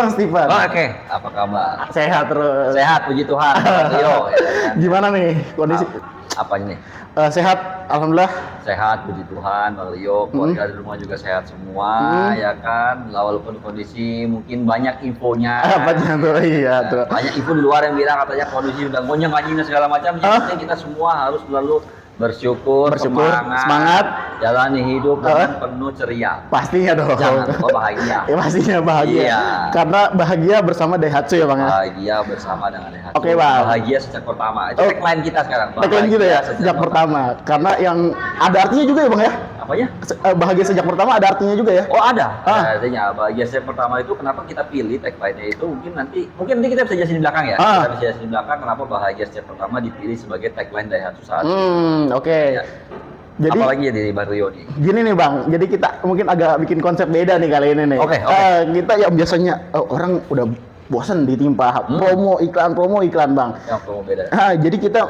Bang Steven. Oke, apa kabar? Sehat terus. Sehat, puji Tuhan. Rio, ya kan? Gimana nih kondisi? Apa ini? Sehat, alhamdulillah. Sehat, puji Tuhan, Bang Rio. Keluarga di rumah juga sehat semua, ya kan? Walaupun kondisi mungkin banyak infonya. Apa tuh? Iya tuh. Banyak info di luar yang bilang katanya kondisi udah gonjang-ganjing dan segala macam. Yang penting kita semua harus selalu bersyukur, semangat, jalani hidup dengan penuh ceria. Pastinya dong. Jangan lupa bahagia. Ya pastinya bahagia. Iya. Karena bahagia bersama Daihatsu ya Bang ya. Bahagia bersama dengan Daihatsu. Oke, Bang. Bahagia sejak pertama. Itu tagline kita sekarang. Tagline kita ya, sejak pertama. Karena yang ada artinya juga ya Bang ya. Apanya? Bahagia sejak pertama ada artinya juga ya. Oh ada. Artinya bahagia sejak pertama itu kenapa kita pilih tagline-nya itu mungkin nanti kita bisa jelasin di belakang ya. Kita bisa jelasin di belakang kenapa bahagia sejak pertama dipilih sebagai tagline Daihatsu saat ini. Oke. Ya. Jadi apalagi ya dari Bang Rio nih. Gini nih Bang, jadi kita mungkin agak bikin konsep beda nih kali ini nih. Oke. Kita yang biasanya orang udah bosan ditimpa promo iklan Bang. Yang promo beda. Jadi kita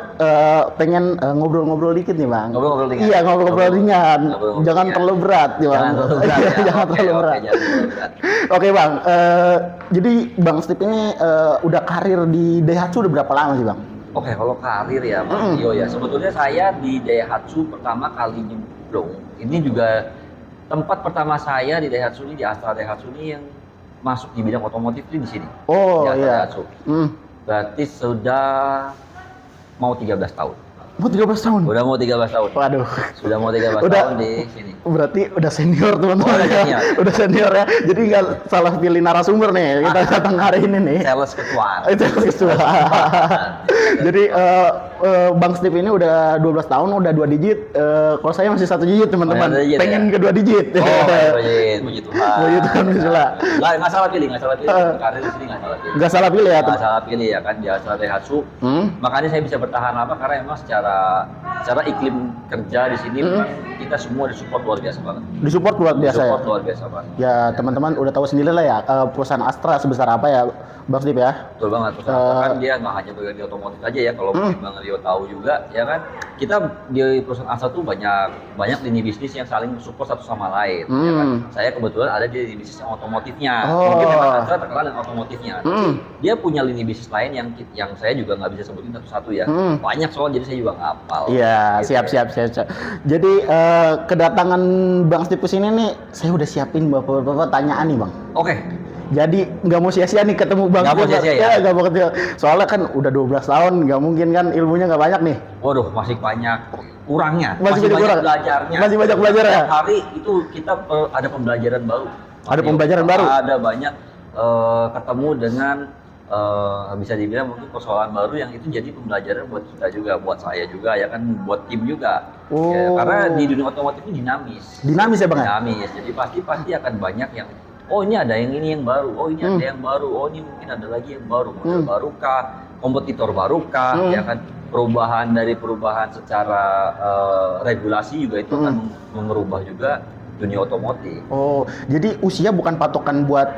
pengen ngobrol-ngobrol dikit nih Bang. Ngobrol-ngobrol ringan. Iya, ngobrol-ngobrol ringan. Jangan terlalu berat nih Bang. Jangan terlalu berat. Jangan terlalu berat. Oke Bang, jadi Bang Steve ini udah karir di Daihatsu udah berapa lama sih Bang? Oke, kalau karir ya Bang Rio ya, sebetulnya saya di Daihatsu pertama kali nyemplung. Ini juga tempat pertama saya di Daihatsu ini, di Astra Daihatsu ini yang masuk di bidang otomotif itu di sini. Oh di Astra iya. Daihatsu. Berarti sudah mau 13 tahun. Mau 13 tahun? Udah mau 13 tahun. Waduh. Sudah mau 13 tahun di sini. Berarti udah senior teman-teman. Udah senior. Udah senior ya. Jadi nggak salah pilih narasumber nih. Kita datang hari ini nih. Sales ketua. Itu ketua. Jadi Bang Steve ini udah 12 tahun, udah 2 digit. Kalau saya masih 1 digit teman-teman. Pengen ke 2 digit. Oh, digit. Puji Tuhan. Puji Tuhan, bismillah. Nggak salah pilih. Karir di sini nggak salah pilih. Nggak salah pilih ya. Nggak salah pilih ya kan di Astra Daihatsu. Makanya saya bisa bertahan lama karena memang secara iklim kerja di sini kita semua disupport luar biasa banget. Disupport luar biasa ya. Luar biasa banget. Ya teman-teman udah tahu sendiri lah ya perusahaan Astra sebesar apa ya Bang Steve ya. Betul banget. Kan dia nggak hanya bergerak di otomotif aja ya. Kalau mungkin Bang Rio tahu juga ya kan. Kita di perusahaan Astra tuh banyak lini bisnis yang saling support satu sama lain. Ya kan? Saya kebetulan ada di lini bisnis yang otomotifnya. Mungkin memang Astra terkenal dengan otomotifnya. Tapi dia punya lini bisnis lain yang saya juga nggak bisa sebutin satu-satu ya. Banyak soal jadi saya juga nggak hafal. Iya, gitu. siap. Jadi kedatangan Bang Steve sini nih, saya udah siapin beberapa pertanyaan nih Bang. Oke. Jadi nggak mau sia-sia nih ketemu Bang Steve. Nggak mau sia-sia ya? Nggak mau ketemu. Soalnya kan udah 12 tahun, nggak mungkin kan ilmunya nggak banyak nih. Waduh, masih banyak kurangnya. Masih banyak kurang. Belajarnya. Masih banyak belajar ya? Setiap hari itu kita ada pembelajaran baru. Ada pembelajaran baru? Ada banyak ketemu dengan bisa dibilang mungkin persoalan baru yang itu jadi pembelajaran buat kita juga, buat saya juga ya kan, buat tim juga. Ya, karena di dunia otomotif ini dinamis. Dinamis ya Bang? Dinamis. Jadi pasti akan banyak yang ini ada yang ini yang baru, ini ada yang baru, ini mungkin ada lagi yang baru, model barukah, kompetitor barukah, ya kan, perubahan secara regulasi juga itu akan merubah juga dunia otomotif. Oh, jadi usia bukan patokan buat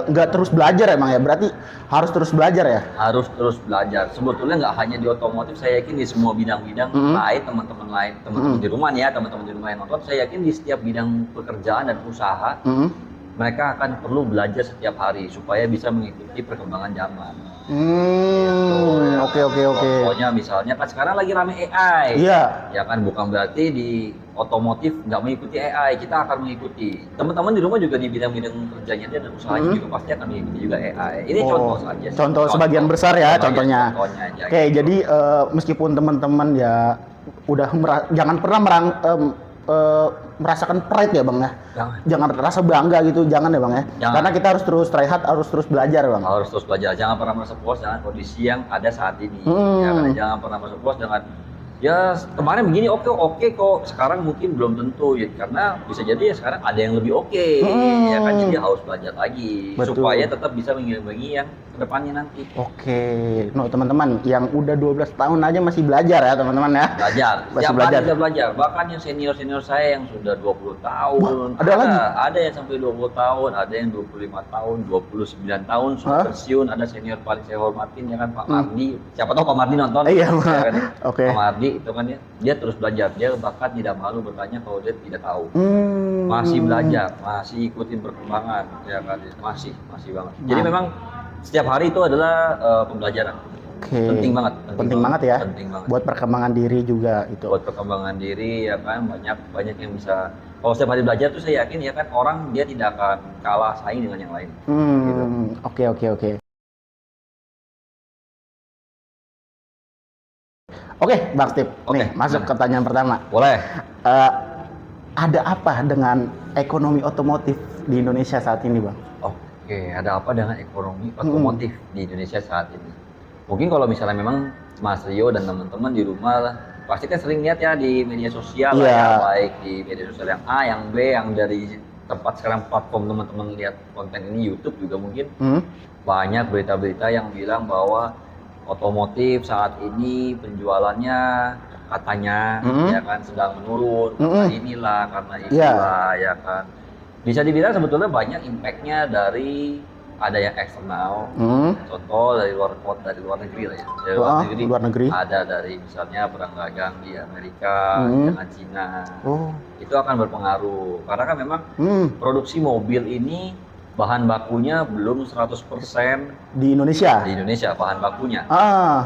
nggak terus belajar emang ya? Berarti harus terus belajar ya? Harus terus belajar. Sebetulnya nggak hanya di otomotif, saya yakin di semua bidang-bidang lain, teman-teman di rumah nih ya, teman-teman di rumah yang nonton, saya yakin di setiap bidang pekerjaan dan usaha, mereka akan perlu belajar setiap hari supaya bisa mengikuti perkembangan zaman. Oke. Contohnya misalnya kan sekarang lagi rame AI. Iya. Ya kan, bukan berarti di otomotif nggak mengikuti AI, kita akan mengikuti. Teman-teman di rumah juga di bidang-bidang kerjanya dia dan usahanya juga pasti akan mengikuti juga AI. Ini contoh saja. Contoh sebagian besar ya contohnya. Oke, jadi meskipun teman-teman ya udah jangan pernah merasakan pride ya Bang ya. Jangan rasa bangga gitu, jangan ya Bang ya. Karena kita harus terus try hard, harus terus belajar Bang. Harus terus belajar. Jangan pernah merasa puas dengan kondisi yang ada saat ini. Jangan pernah merasa puas dengan ya kemarin begini oke kok, sekarang mungkin belum tentu ya, karena bisa jadi ya sekarang ada yang lebih oke. Ya kan, jadi harus belajar lagi. Betul. Supaya tetap bisa mengimbangi yang kedepannya nanti. Oke, teman-teman yang udah 12 tahun aja masih belajar ya teman-teman ya. Belajar. Masih belajar. Bahkan yang senior saya yang sudah 20 tahun. Wah, ada lagi? Ada yang sampai 20 tahun, ada yang 25 tahun, 29 tahun sudah pensiun. Ada senior paling saya hormatin ya kan, Pak Mardi. Siapa tahu Pak Mardi nonton? Iya. Ya kan? Oke. Pak Mardi itu kan ya, dia terus belajar, dia bahkan tidak malu bertanya kalau dia tidak tahu. Masih belajar, masih ikutin perkembangan, ya kan, masih banget. Jadi memang setiap hari itu adalah pembelajaran. Penting banget ya. Penting banget. Buat perkembangan diri juga itu. Buat perkembangan diri ya kan, banyak yang bisa. Kalau setiap hari belajar tuh saya yakin ya kan orang dia tidak akan kalah saing dengan yang lain. Gitu. Oke. Oke, Bang Steve. Nih, masuk ke pertanyaan pertama. Boleh. Ada apa dengan ekonomi otomotif di Indonesia saat ini, Bang? Oke, ada apa dengan ekonomi otomotif di Indonesia saat ini? Mungkin kalau misalnya memang Mas Rio dan teman-teman di rumah pasti kan sering lihat ya di media sosial lah ya, baik di media sosial yang A, yang B, yang dari tempat sekarang platform teman-teman lihat konten ini, YouTube juga mungkin banyak berita-berita yang bilang bahwa otomotif saat ini penjualannya katanya ya kan sedang menurun karena inilah ya kan. Bisa dibilang sebetulnya banyak impactnya dari ada yang eksternal, contoh dari luar negeri lah ya. Dari luar negeri ada dari misalnya perang dagang di Amerika dengan Cina. Itu akan berpengaruh karena kan memang produksi mobil ini bahan bakunya belum 100% di Indonesia. Di Indonesia bahan bakunya.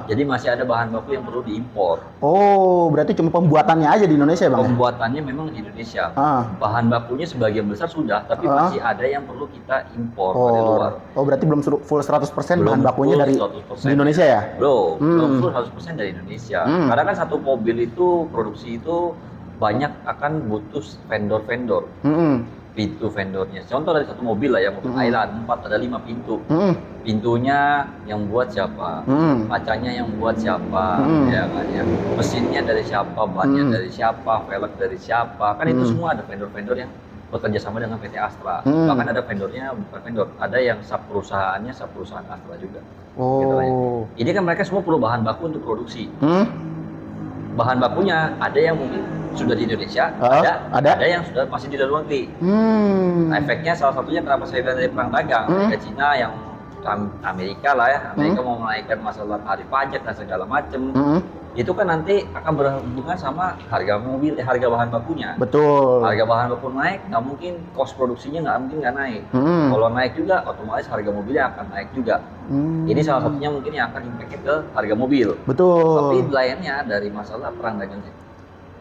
Jadi masih ada bahan baku yang perlu diimpor. Berarti cuma pembuatannya aja di Indonesia, Bang? Pembuatannya memang di Indonesia. Bahan bakunya sebagian besar sudah, tapi masih ada yang perlu kita impor dari luar. Berarti belum full 100% bahan bakunya dari di Indonesia ya? Belum full 100% dari Indonesia. Karena kan satu mobil itu produksi itu banyak akan butuh vendor-vendor. Pintu vendornya. Contoh dari satu mobil lah ya, mobil Highland 4 ada 5 pintu. Pintunya yang buat siapa? Kacanya yang buat siapa? Ya kan ya. Mesinnya dari siapa? Bannya dari siapa? Velg dari siapa? Kan itu semua ada vendor-vendor yang bekerja sama dengan PT Astra. Bahkan ada vendornya bukan vendor, ada yang sub perusahaan Astra juga. Gitu lah ya. Ini kan mereka semua perlu bahan baku untuk produksi. Bahan bakunya ada yang mungkin sudah di Indonesia, ada yang sudah masih di luar negeri. Nah, efeknya salah satunya kenapa saya bilang dari perang dagang, Amerika Cina yang Amerika lah ya, Amerika mau menaikkan masalah tarif pajak dan segala macam. Itu kan nanti akan berhubungan sama harga mobil, harga bahan bakunya. Betul. Harga bahan baku naik, nggak mungkin cost produksinya nggak naik. Kalau naik juga, otomatis harga mobilnya akan naik juga. Ini salah satunya mungkin yang akan impact ke harga mobil. Betul. Tapi lainnya dari masalah perang dagang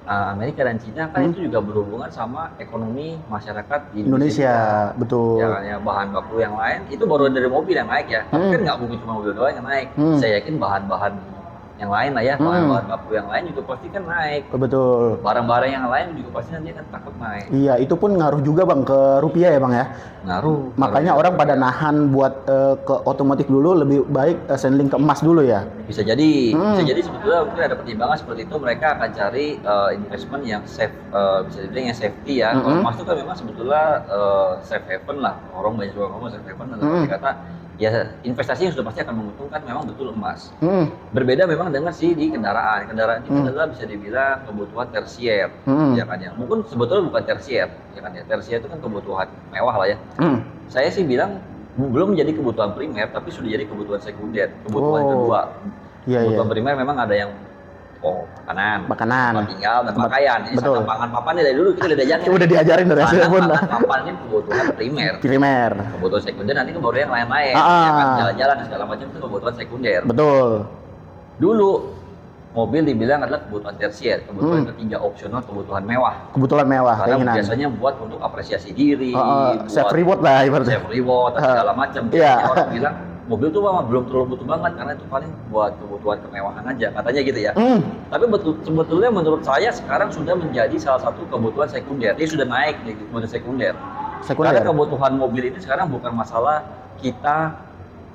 Amerika dan Cina kan itu juga berhubungan sama ekonomi masyarakat di Indonesia. Betul. Ya kan ya, bahan baku yang lain itu baru dari mobil yang naik ya. Tapi kan nggak mungkin cuma mobil doang yang naik. Saya yakin bahan-bahan yang lain lah ya, bahan-bahan baku yang lain juga pasti kan naik. Betul. Barang-barang yang lain juga pasti nanti akan takut naik. Iya, itu pun ngaruh juga, Bang, ke rupiah ya, Bang ya. Ngaruh. Makanya orang pada nahan buat ke otomotif dulu, lebih baik sandling ke emas dulu ya. Bisa jadi sebetulnya mungkin ada pertimbangan seperti itu, mereka akan cari investment yang safe, bisa dibilang yang safety ya. Kalau emas itu kan memang sebetulnya safe haven lah. Orang banyak juga ngomong safe haven, dan kata ya investasi yang sudah pasti akan menguntungkan memang betul emas. Berbeda memang dengan di kendaraan ini adalah bisa dibilang kebutuhan tersier, ya kan ya. Mungkin sebetulnya bukan tersier, ya kan ya. Tersier itu kan kebutuhan mewah lah ya. Saya sih bilang belum menjadi kebutuhan primer, tapi sudah jadi kebutuhan sekunder, kebutuhan kedua. Kebutuhan primer memang ada yang makanan, tempat tinggal, dan pakaian. Ini sama pangan papan dari dulu kita udah diajarin dari SD pun. Papan ini kebutuhan primer. Kebutuhan sekunder nanti baru yang lain-lain. Ya kan, jalan-jalan dan segala macam itu kebutuhan sekunder. Betul. Dulu mobil dibilang adalah kebutuhan tersier, kebutuhan ketiga opsional, kebutuhan mewah. Karena biasanya buat untuk apresiasi diri, self reward lah ibaratnya. Self reward dan segala macam. Orang bilang mobil tuh belum terlalu butuh banget karena itu paling buat kebutuhan kemewahan aja, katanya gitu ya. Tapi sebetulnya menurut saya sekarang sudah menjadi salah satu kebutuhan sekunder. Dia sudah naik nih kebutuhan sekunder. Karena kebutuhan mobil ini sekarang bukan masalah kita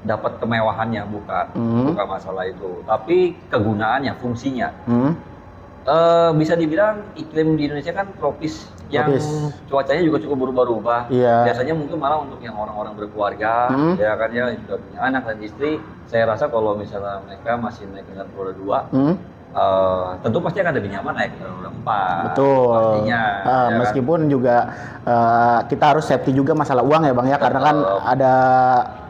dapat kemewahannya, bukan masalah itu, tapi kegunaannya, fungsinya. Bisa dibilang iklim di Indonesia kan tropis, yang cuacanya juga cukup berubah-ubah. Biasanya mungkin malah untuk yang orang-orang berkeluarga, ya kan ya, sudah punya anak dan istri, saya rasa kalau misalnya mereka masih naik kendaraan roda 2, tentu pasti akan lebih nyaman naik roda 4. Betul. Pastinya. Ya Meskipun juga kita harus safety juga masalah uang ya Bang ya, karena kan ada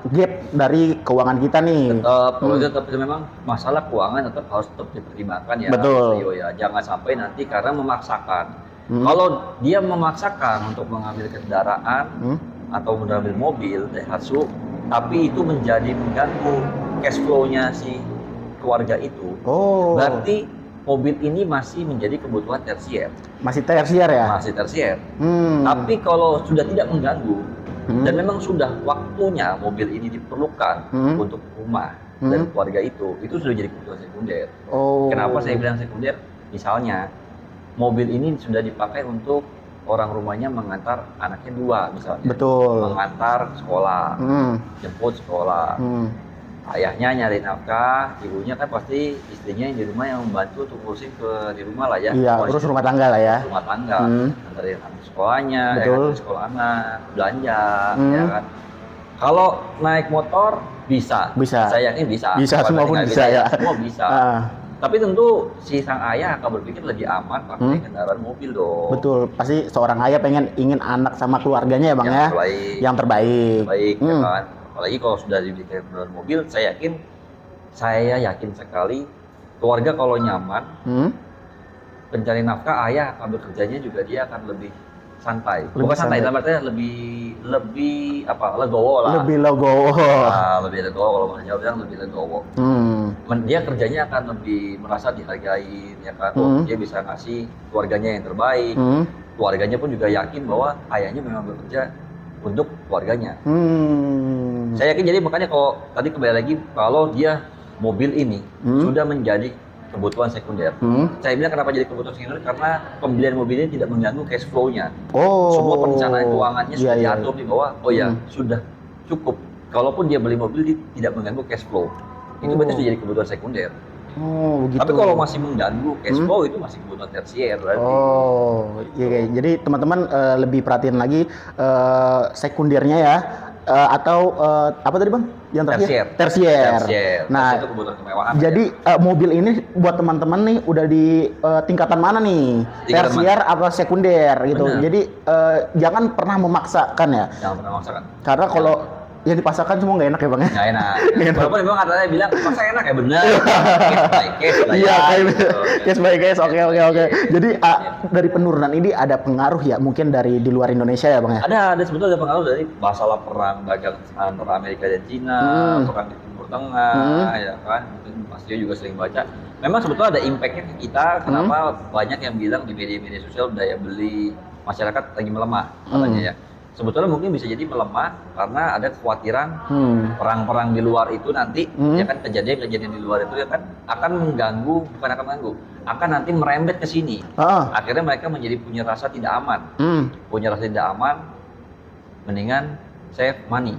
gap dari keuangan kita nih. Tetap, kalau itu tetap memang masalah keuangan tetap harus tetap dipertimbangkan ya. Betul. Mas Rio ya. Jangan sampai nanti karena memaksakan. Kalau dia memaksakan untuk mengambil kendaraan atau mengambil mobil Daihatsu, tapi itu menjadi mengganggu cash flow-nya si keluarga itu. Berarti mobil ini masih menjadi kebutuhan tersier. Masih tersier ya? Masih tersier. Tapi kalau sudah tidak mengganggu dan memang sudah waktunya mobil ini diperlukan untuk rumah dan keluarga itu sudah jadi kebutuhan sekunder. Kenapa saya bilang sekunder? Misalnya mobil ini sudah dipakai untuk orang rumahnya mengantar anaknya 2 misalnya. Betul. Mengantar sekolah, jemput sekolah. Ayahnya nyari nafkah, ibunya kan pasti istrinya yang di rumah yang membantu untuk ngurusin di rumah lah ya. Iya, urus rumah tangga lah ya. Rumah tangga, antarin anak sekolahnya, Betul. Sekolah anak, belanja, ya kan. Kalau naik motor bisa. Saya yakin bisa. Bisa, semua pun bisa ya. Semua bisa. Tapi tentu si sang ayah akan berpikir lebih aman pakai kendaraan mobil dong. Betul, pasti seorang ayah ingin anak sama keluarganya ya Bang ya. Yang terbaik. Baik, ya kan. Apalagi kalau sudah diberikan kendaraan mobil, saya yakin sekali keluarga kalau nyaman, pencari nafkah ayah akan bekerjanya juga dia akan lebih santai. Bukan santai, dalam artinya lebih legowo lah. Lebih legowo kalau bahasa Jawa bilang lebih legowo. Dia kerjanya akan lebih merasa dihargai, ya kan. Dia bisa ngasih keluarganya yang terbaik. Keluarganya pun juga yakin bahwa ayahnya memang bekerja untuk keluarganya. Saya yakin, jadi makanya kalau tadi kembali lagi, kalau dia mobil ini sudah menjadi kebutuhan sekunder. Saya bilang kenapa jadi kebutuhan sekunder, karena pembelian mobil ini tidak mengganggu cash flow-nya. Semua perencanaan keuangannya sudah diatur di bawah. Sudah cukup. Kalaupun dia beli mobil, dia tidak mengganggu cash flow. Itu berarti sudah jadi kebutuhan sekunder. Begitu. Tapi kalau masih mengganggu cash flow, itu masih kebutuhan tersier berarti. Iya. Jadi teman-teman lebih perhatiin lagi sekundernya ya. Atau apa tadi Bang? Yang terakhir? Tersier. Nah, itu kebutuhan kemewahan. Jadi mobil ini buat teman-teman nih udah di tingkatan mana nih? Tersier apa sekunder gitu. Bener. Jadi jangan pernah memaksakan ya. Jangan pernah memaksakan. Karena kalau yang dipaksakan semua nggak enak ya Bang ya? Nggak enak. Walaupun memang katanya bilang paksa enak ya, benar. Case by case. Iya, case by case. Oke. Jadi dari penurunan ini ada pengaruh ya mungkin dari di luar Indonesia ya Bang ya? Ada sebetulnya ada pengaruh dari masalah perang dagang antara Amerika dan Cina, perang di Timur Tengah, ya kan. Mungkin Mas Tio juga sering baca. Memang sebetulnya ada impact-nya ke kita. Kenapa banyak yang bilang di media-media sosial daya beli masyarakat lagi melemah katanya ya. Sebetulnya mungkin bisa jadi melemah karena ada kekhawatiran perang-perang di luar itu nanti ya kan, kejadian-kejadian di luar itu ya kan akan mengganggu, akan nanti merembet ke sini. Akhirnya mereka menjadi punya rasa tidak aman. Mendingan save money,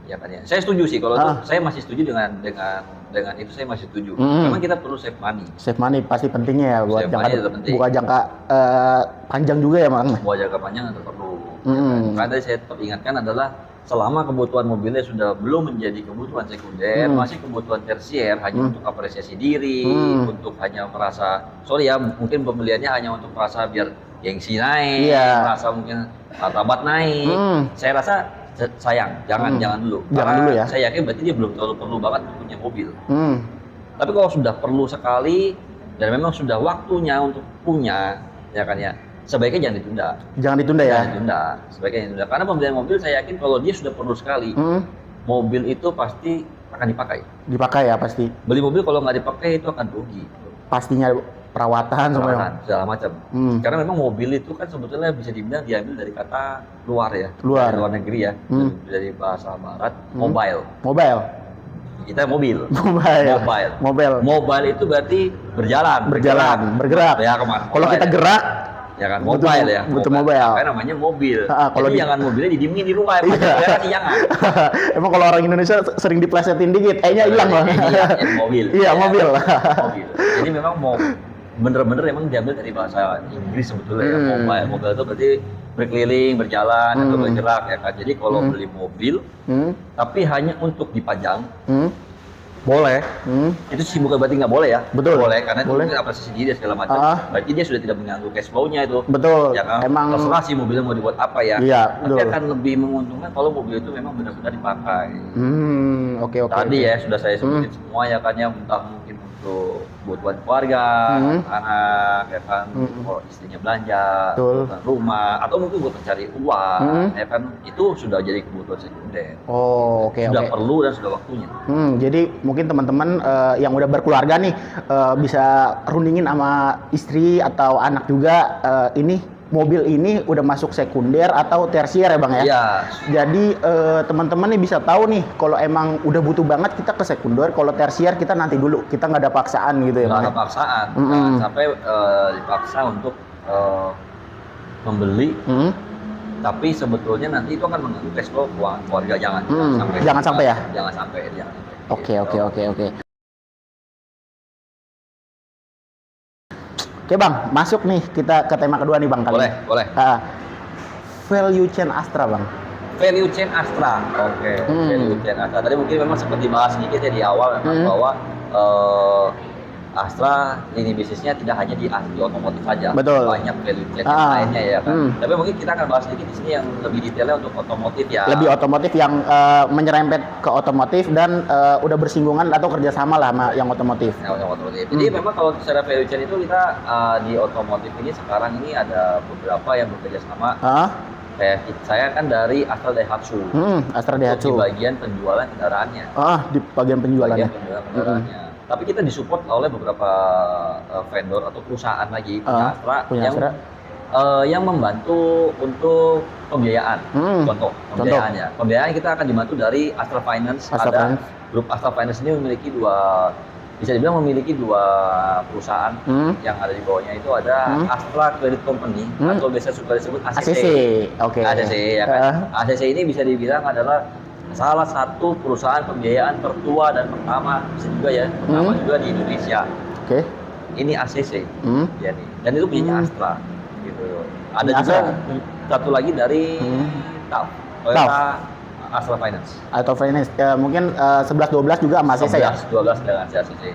ya kan ya. Saya setuju sih kalau itu, saya masih setuju dengan itu, saya masih setuju. Memang kita perlu save money. Save money pasti pentingnya ya buat bukan jangka panjang juga ya Bang. Buat jangka panjang itu perlu. Karena tadi saya tetap ingatkan adalah selama kebutuhan mobilnya sudah belum menjadi kebutuhan sekunder, masih kebutuhan tersier, hanya untuk apresiasi diri, untuk hanya merasa, mungkin pembeliannya hanya untuk merasa biar gengsi naik, merasa mungkin martabat naik. Saya rasa sayang, jangan dulu. Jangan dulu ya. Saya yakin berarti dia belum terlalu perlu banget untuk punya mobil. Tapi kalau sudah perlu sekali dan memang sudah waktunya untuk punya, ya kan ya, sebaiknya jangan ditunda. Jangan ditunda. Sebaiknya ditunda. Karena pembelian mobil saya yakin kalau dia sudah perlu sekali, mobil itu pasti akan dipakai. Dipakai ya pasti. Beli mobil kalau nggak dipakai itu akan rugi. Pastinya perawatan segala macam. Karena memang mobil itu kan sebetulnya bisa dibilang diambil dari kata luar ya. Dari luar negeri ya. Dari bahasa barat, mobile. Kita mobil. Mobile itu berarti berjalan, bergerak. Ya kemana? Kalau kita gerak, ya kan, mobile ya. Betul mobile. Kayak namanya mobil. Jadi jangan mobilnya didiemin di rumah, jangan. Emang kalau orang Indonesia sering diplesetin dikit, hilang Bang. Mobil. Iya, mobil. Jadi memang bener-bener emang diambil dari bahasa Inggris sebetulnya ya, mobile. Mobile itu berarti berkeliling, berjalan, atau bergerak ya kan. Jadi kalau beli mobil, tapi hanya untuk dipajang, Boleh. Hmm. Itu sih bukan berarti nggak boleh ya. Betul. Boleh karena Boleh. itu apresiasi diri dan segala macam. Berarti dia sudah tidak mengganggu cash flow-nya itu. Betul. Ya kan? Emang Terserah sih mobilnya mau dibuat apa ya. Iya, Tapi betul. akan lebih menguntungkan kalau mobil itu memang benar-benar dipakai. Oke. Tadi ya sudah saya sebutin semua ya kan, ya entah mungkin untuk kebutuhan keluarga, anak, ya kan, kalau istrinya belanja, kebutuhan rumah, atau mungkin buat mencari uang, ya kan, itu sudah jadi kebutuhan sekunder. Sudah perlu dan sudah waktunya. Jadi mungkin teman-teman yang udah berkeluarga nih bisa rundingin sama istri atau anak juga, ini mobil ini udah masuk sekunder atau tersier ya Bang ya? Iya. Jadi teman-teman nih bisa tahu nih kalau emang udah butuh banget kita ke sekunder, kalau tersier kita nanti dulu, kita nggak ada paksaan gitu ya Bang? Nggak ada paksaan, jangan sampai dipaksa untuk membeli, tapi sebetulnya nanti itu akan mengganggu cash flow keuangan keluarga. Jangan sampai ya? Jangan sampai. Oke. Oke Bang, masuk nih kita ke tema kedua nih Bang kali. Boleh. Value chain Astra Bang. Value chain Astra. Oke. Value chain Astra. Tadi mungkin memang sempat dibahas sedikit ya di awal memang bahwa Astra lini bisnisnya tidak hanya di otomotif saja. Betul. Banyak value chain yang lainnya ya kan. Tapi mungkin kita akan bahas sedikit di sini yang lebih detailnya untuk otomotif ya. Lebih otomotif yang menyerempet ke otomotif dan udah bersinggungan atau kerjasama lah sama yang otomotif. Jadi memang kalau secara value chain itu kita di otomotif ini sekarang ini ada beberapa yang bekerja sama. Saya kan dari Astra Daihatsu. Astra Daihatsu. Di bagian penjualan kendaraannya. Di bagian penjualannya. Kendaraannya. Tapi kita disupport oleh beberapa vendor atau perusahaan lagi punya Astra yang membantu untuk pembiayaan. Contoh pembiayaannya. Pembiayaan kita akan dibantu dari Astra Finance. Grup Astra Finance ini memiliki memiliki dua perusahaan yang ada di bawahnya. Itu ada Astra Credit Company atau biasa suka disebut ACC. ACC ya kan. ACC ini bisa dibilang adalah salah satu perusahaan pembiayaan tertua dan pertama juga di Indonesia. Ini ACC. Dan itu punyanya Astra gitu. Ada juga satu lagi dari Toyota Astra Finance. Mungkin 11-12 juga sama ACC ya? 11-12 dengan ACC.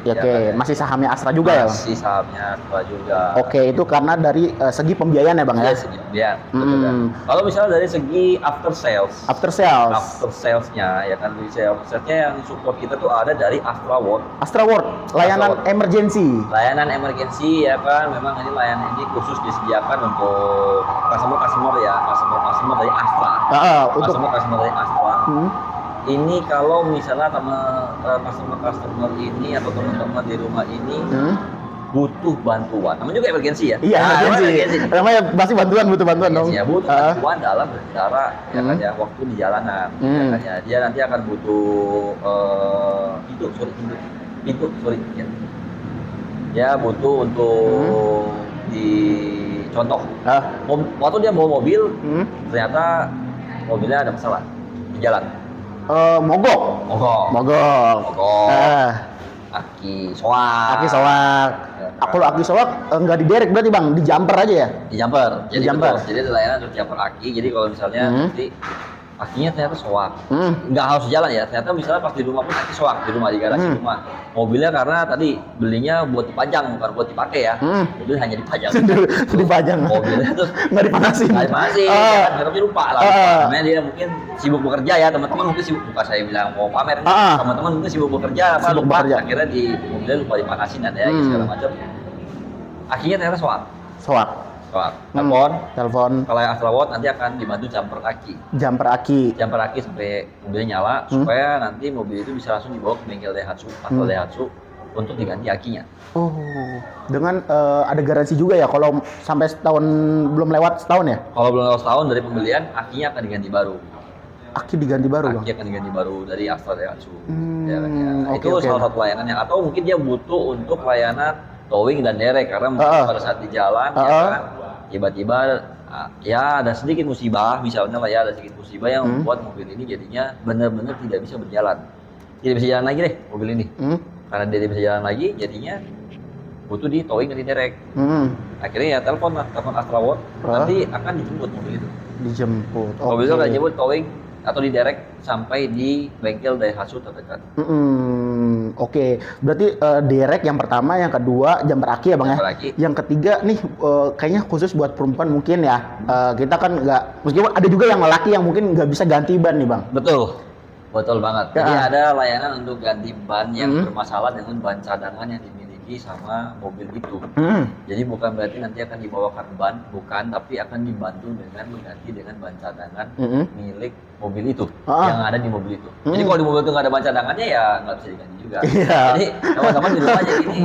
Masih sahamnya Astra juga ya? Masih sahamnya Astra juga. Itu karena dari segi pembiayaan ya Bang ya? Segi pembiayaan. Kalau misalnya dari segi after sales-nya ya kan, di sales-nya yang support kita tuh ada dari Astra World, layanan emergency ya kan. Memang ini layanan ini khusus disediakan untuk customer dari Astra. Customer dari Astra. Ini kalau misalnya customer ini atau teman-teman di rumah ini butuh bantuan, namanya juga emergency ya. Emergency. Namanya pasti butuh bantuan dong. Ya, butuh bantuan dalam berkendara ya kan ya, waktu di jalanan ya kan ya. Dia nanti akan butuh ya butuh untuk contoh waktu dia bawa mobil ternyata mobilnya ada masalah di jalan. Mogok. Aki soak. Kalau aki soak nggak diderek berarti Bang, di jumper aja ya? Di jumper. Jadi ada layanan untuk jumper aki. Jadi kalau misalnya nanti akinya ternyata soak, nggak harus jalan ya. Ternyata misalnya pas di rumah pun aki soak, di rumah, di garasi rumah. Mobilnya karena tadi belinya buat dipajang bukan buat dipakai ya. Mobil hanya dipajang. Mobilnya terus nggak dipanasin. Tapi lupa lah. Namanya dia mungkin sibuk bekerja ya, teman-teman mungkin sibuk, bukan saya bilang mau pamer. Teman-teman mungkin sibuk bekerja, lupa. Akhirnya di mobilnya lupa dipanasin dan ya segala macam. Akinya ternyata soak. Telepon. Kalau yang Astra World nanti akan dibantu jumper aki sampai mobilnya nyala, supaya nanti mobil itu bisa langsung dibawa ke bengkel Daihatsu atau Daihatsu untuk diganti akinya. Dengan ada garansi juga ya kalau sampai belum lewat setahun ya? Kalau belum lewat setahun dari pembelian, akinya akan diganti baru. Aki diganti baru Bang? Aki akan diganti baru dari Astra Daihatsu. Itu salah satu layanannya. Atau mungkin dia butuh untuk layanan towing dan derek, karena mungkin pada saat di jalan ya kan, tiba-tiba ya ada sedikit musibah misalnya lah ya, ada sedikit musibah yang membuat mobil ini jadinya benar-benar tidak bisa berjalan. Tidak bisa jalan lagi deh mobil ini. Karena dia tidak bisa jalan lagi, jadinya butuh di towing dan di derek. Akhirnya ya telepon Astra World, nanti akan dijemput mobil itu. Mobil itu akan dijemput towing atau di derek sampai di bengkel Daihatsu terdekat. Oke. Berarti derek yang pertama, yang kedua jumper aki ya bang Jumper ya. aki. Yang ketiga nih kayaknya khusus buat perempuan mungkin ya. Kita kan nggak, meskipun ada juga yang laki yang mungkin nggak bisa ganti ban nih bang. Betul banget. Jadi Ya. ada layanan untuk ganti ban yang bermasalah dengan ban cadangan yang dimiliki sama mobil itu. Jadi bukan berarti nanti akan dibawakan ban, bukan, tapi akan dibantu dengan mengganti dengan ban cadangan milik mobil itu yang ada di mobil itu. Jadi kalau di mobil itu nggak ada ban cadangannya ya nggak bisa diganti juga. Iya. Jadi teman-teman di rumah aja gini.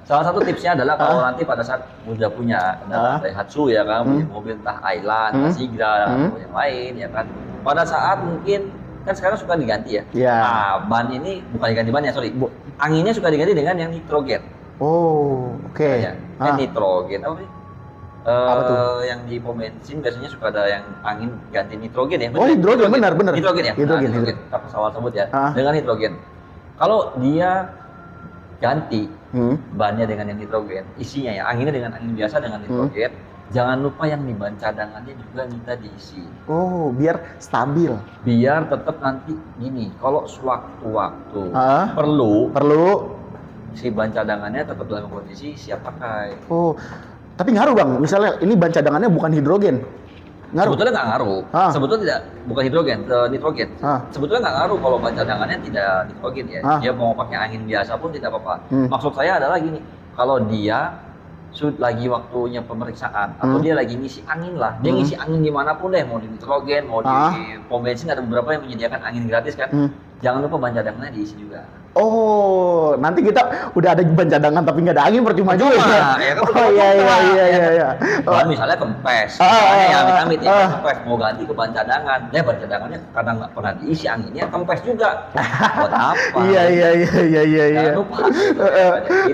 Salah satu tipsnya adalah kalau nanti pada saat udah punya Daihatsu ya kan, punya mobil entah Island, entah Sigra atau yang lain ya kan. Pada saat mungkin kan sekarang suka diganti ya. Iya. Nah, ban ini bukan diganti ban ya, sorry. Anginnya suka diganti dengan yang nitrogen. Oh, oke. Ya, nitrogen apa sih? Apa tuh? Yang di pom bensin biasanya suka ada yang angin ganti nitrogen ya. Oh, hidrogen, benar. Nitrogen ya. Hidrogen. Kita pesawat sebut ya. Dengan nitrogen. Kalau dia ganti bannya dengan yang nitrogen, isinya ya anginnya dengan angin biasa dengan nitrogen. Jangan lupa yang di ban cadangannya juga minta diisi. Oh, biar stabil. Biar tetap nanti gini, kalau sewaktu-waktu perlu si ban cadangannya tetap dalam kondisi siap pakai. Oh, tapi ngaruh bang. Misalnya ini ban cadangannya bukan hidrogen, ngaruh? Sebetulnya nggak ngaruh. Sebetulnya tidak, bukan hidrogen, nitrogen. Sebetulnya nggak ngaruh kalau ban cadangannya tidak nitrogen ya. Dia mau pakai angin biasa pun tidak apa-apa. Maksud saya adalah gini, kalau dia lagi waktunya pemeriksaan atau dia lagi ngisi angin lah, dia ngisi angin dimanapun deh, mau di nitrogen, mau di pom bensin, ada beberapa yang menyediakan angin gratis kan. Jangan lupa ban cadangannya diisi juga. Oh, nanti kita udah ada ban cadangan tapi nggak ada angin percuma juga. Ya kan, Oh iya. Ban misalnya kempes, misalnya ya amit-amit ya kempes, mau ganti ke ban cadangan, ban cadangannya karena nggak pernah diisi anginnya, kempes juga. Buat apa? Iya. Jangan lupa.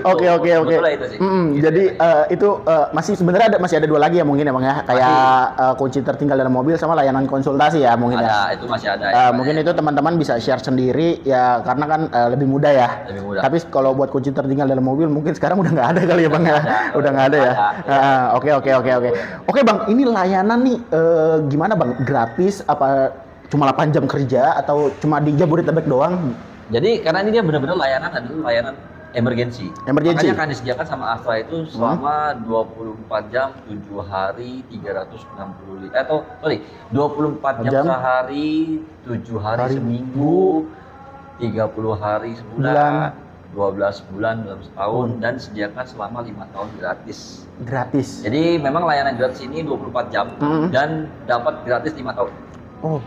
Oke. Sebetulnya itu sih. Jadi itu masih sebenarnya masih ada dua lagi ya mungkin ya bang ya, kayak kunci tertinggal dalam mobil sama layanan konsultasi ya mungkin ya. Ada, itu masih ada. Mungkin itu teman-teman bisa share sendiri ya, karena kan lebih mudah ya. Lebih mudah. Tapi kalau buat kunci tertinggal dalam mobil mungkin sekarang udah nggak ada kali ya bang ya. Udah nggak ada ya. Oke. Oke bang, ini layanan nih gimana bang? Gratis apa cuma 8 jam kerja atau cuma di Jabodetabek doang? Jadi karena ini dia benar-benar layanan adalah layanan emergency. Makanya akan disediakan sama Astra itu selama 24 jam 7 hari 365 atau 24 jam sehari 7 hari seminggu 30 hari sebulan, 12 bulan dalam setahun, dan sediakan selama 5 tahun gratis. Jadi memang layanan gratis ini 24 jam dan dapat gratis 5 tahun. Oh,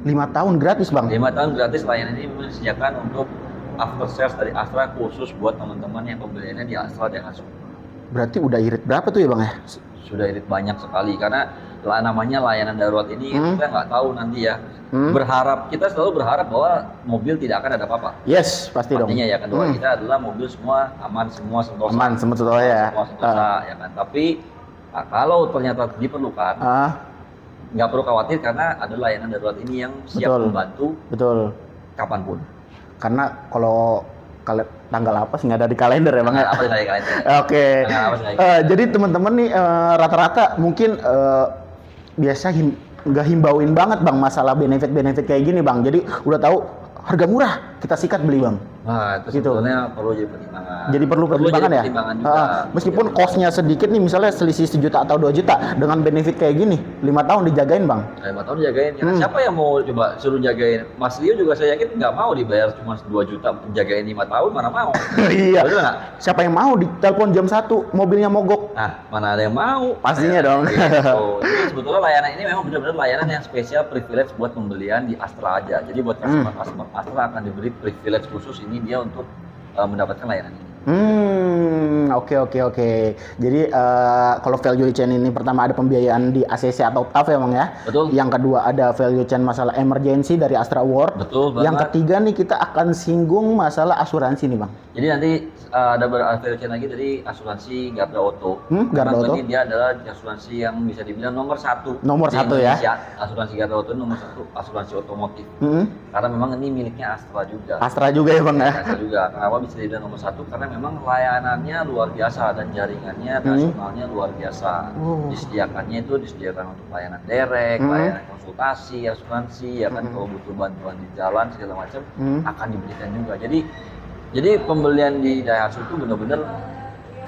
5 tahun gratis bang? 5 tahun gratis. Layanan ini disediakan untuk after sales dari Astra khusus buat teman-teman yang pembeliannya di Astra Daihatsu. Berarti udah irit berapa tuh ya bang ya? Sudah irit banyak sekali karena namanya layanan darurat ini kita nggak tahu nanti ya. Kita selalu berharap bahwa mobil tidak akan ada apa-apa. Yes, pasti dong. Artinya ya kan doa kita adalah mobil semua aman, semua sentosa. Aman, semua sentosa ya. Semua sentosa ya kan. Tapi kalau ternyata diperlukan, nggak perlu khawatir karena ada layanan darurat ini yang siap membantu. Betul. Kapanpun. Karena kalau tanggal apa sih nggak ada di kalender ya bang ya? Apa di kalender? Oke. Jadi teman-teman nih rata-rata mungkin biasa nggak himbauin banget bang masalah benefit kayak gini bang. Jadi udah tahu harga murah kita sikat beli bang. Nah, itu sebetulnya perlu jadi pertimbangan. Jadi perlu pertimbangan ya. Juga. Meskipun cost-nya sedikit nih, misalnya selisih 1 juta atau 2 juta, dengan benefit kayak gini, 5 tahun dijagain bang. 5 tahun dijagain. Siapa yang mau coba suruh jagain? Mas Leo juga saya yakin nggak mau dibayar cuma 2 juta jagain 5 tahun, mana mau? Iya. Siapa yang mau ditelepon jam 1 mobilnya mogok? Nah, mana ada yang mau? Pastinya dong. Jadi sebetulnya layanan ini memang benar-benar layanan yang spesial privilege buat pembelian di Astra aja. Jadi buat customer Astra akan diberi privilege khusus ini dia untuk mendapatkan layanan ini. Oke. Jadi kalau value chain ini pertama ada pembiayaan di ACC atau TAF ya bang ya. Betul. Yang kedua ada value chain masalah emergency dari Astra Award. Betul banget. Yang ketiga nih kita akan singgung masalah asuransi nih bang. Jadi nanti ada value chain lagi dari asuransi Garda Auto. Garda Auto. Ini dia adalah asuransi yang bisa dibilang nomor 1. Nomor 1 ya. Asuransi Garda Auto nomor 1 asuransi otomotif. Karena memang ini miliknya Astra juga. Astra juga ya bang ya. Astra juga. Kenapa bisa dibilang nomor 1? Karena memang layanannya luar biasa dan jaringannya nasionalnya luar biasa. Disediakannya itu disediakan untuk layanan direct, layanan konsultasi, asuransi, ya kan kalau butuh bantuan di jalan segala macam akan diberikan juga. Jadi pembelian di Daihatsu itu benar-benar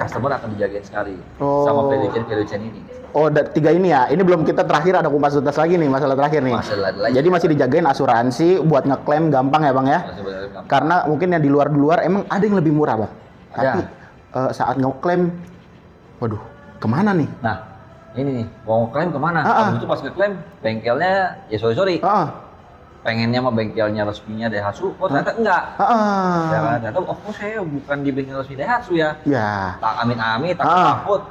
customer akan dijagain sekali sama value chain ini. Oh, 3 ini ya. Ini belum kita terakhir ada kupas tuntas lagi nih, masalah terakhir nih. Jadi masih dijagain asuransi buat ngeklaim gampang ya, Bang ya. Karena mungkin yang di luar emang ada yang lebih murah, Bang. Tapi saat ngeklaim waduh, kemana nih? Nah, ini nih, mau ngeklaim kemana? Habis itu pas ngeklaim bengkelnya ya sorry. Pengennya mah bengkelnya resminya Daihatsu, ternyata enggak. Ya kan, ternyata saya bukan di bengkel resmi Daihatsu ya. Ya. Tak amit-amit, takut.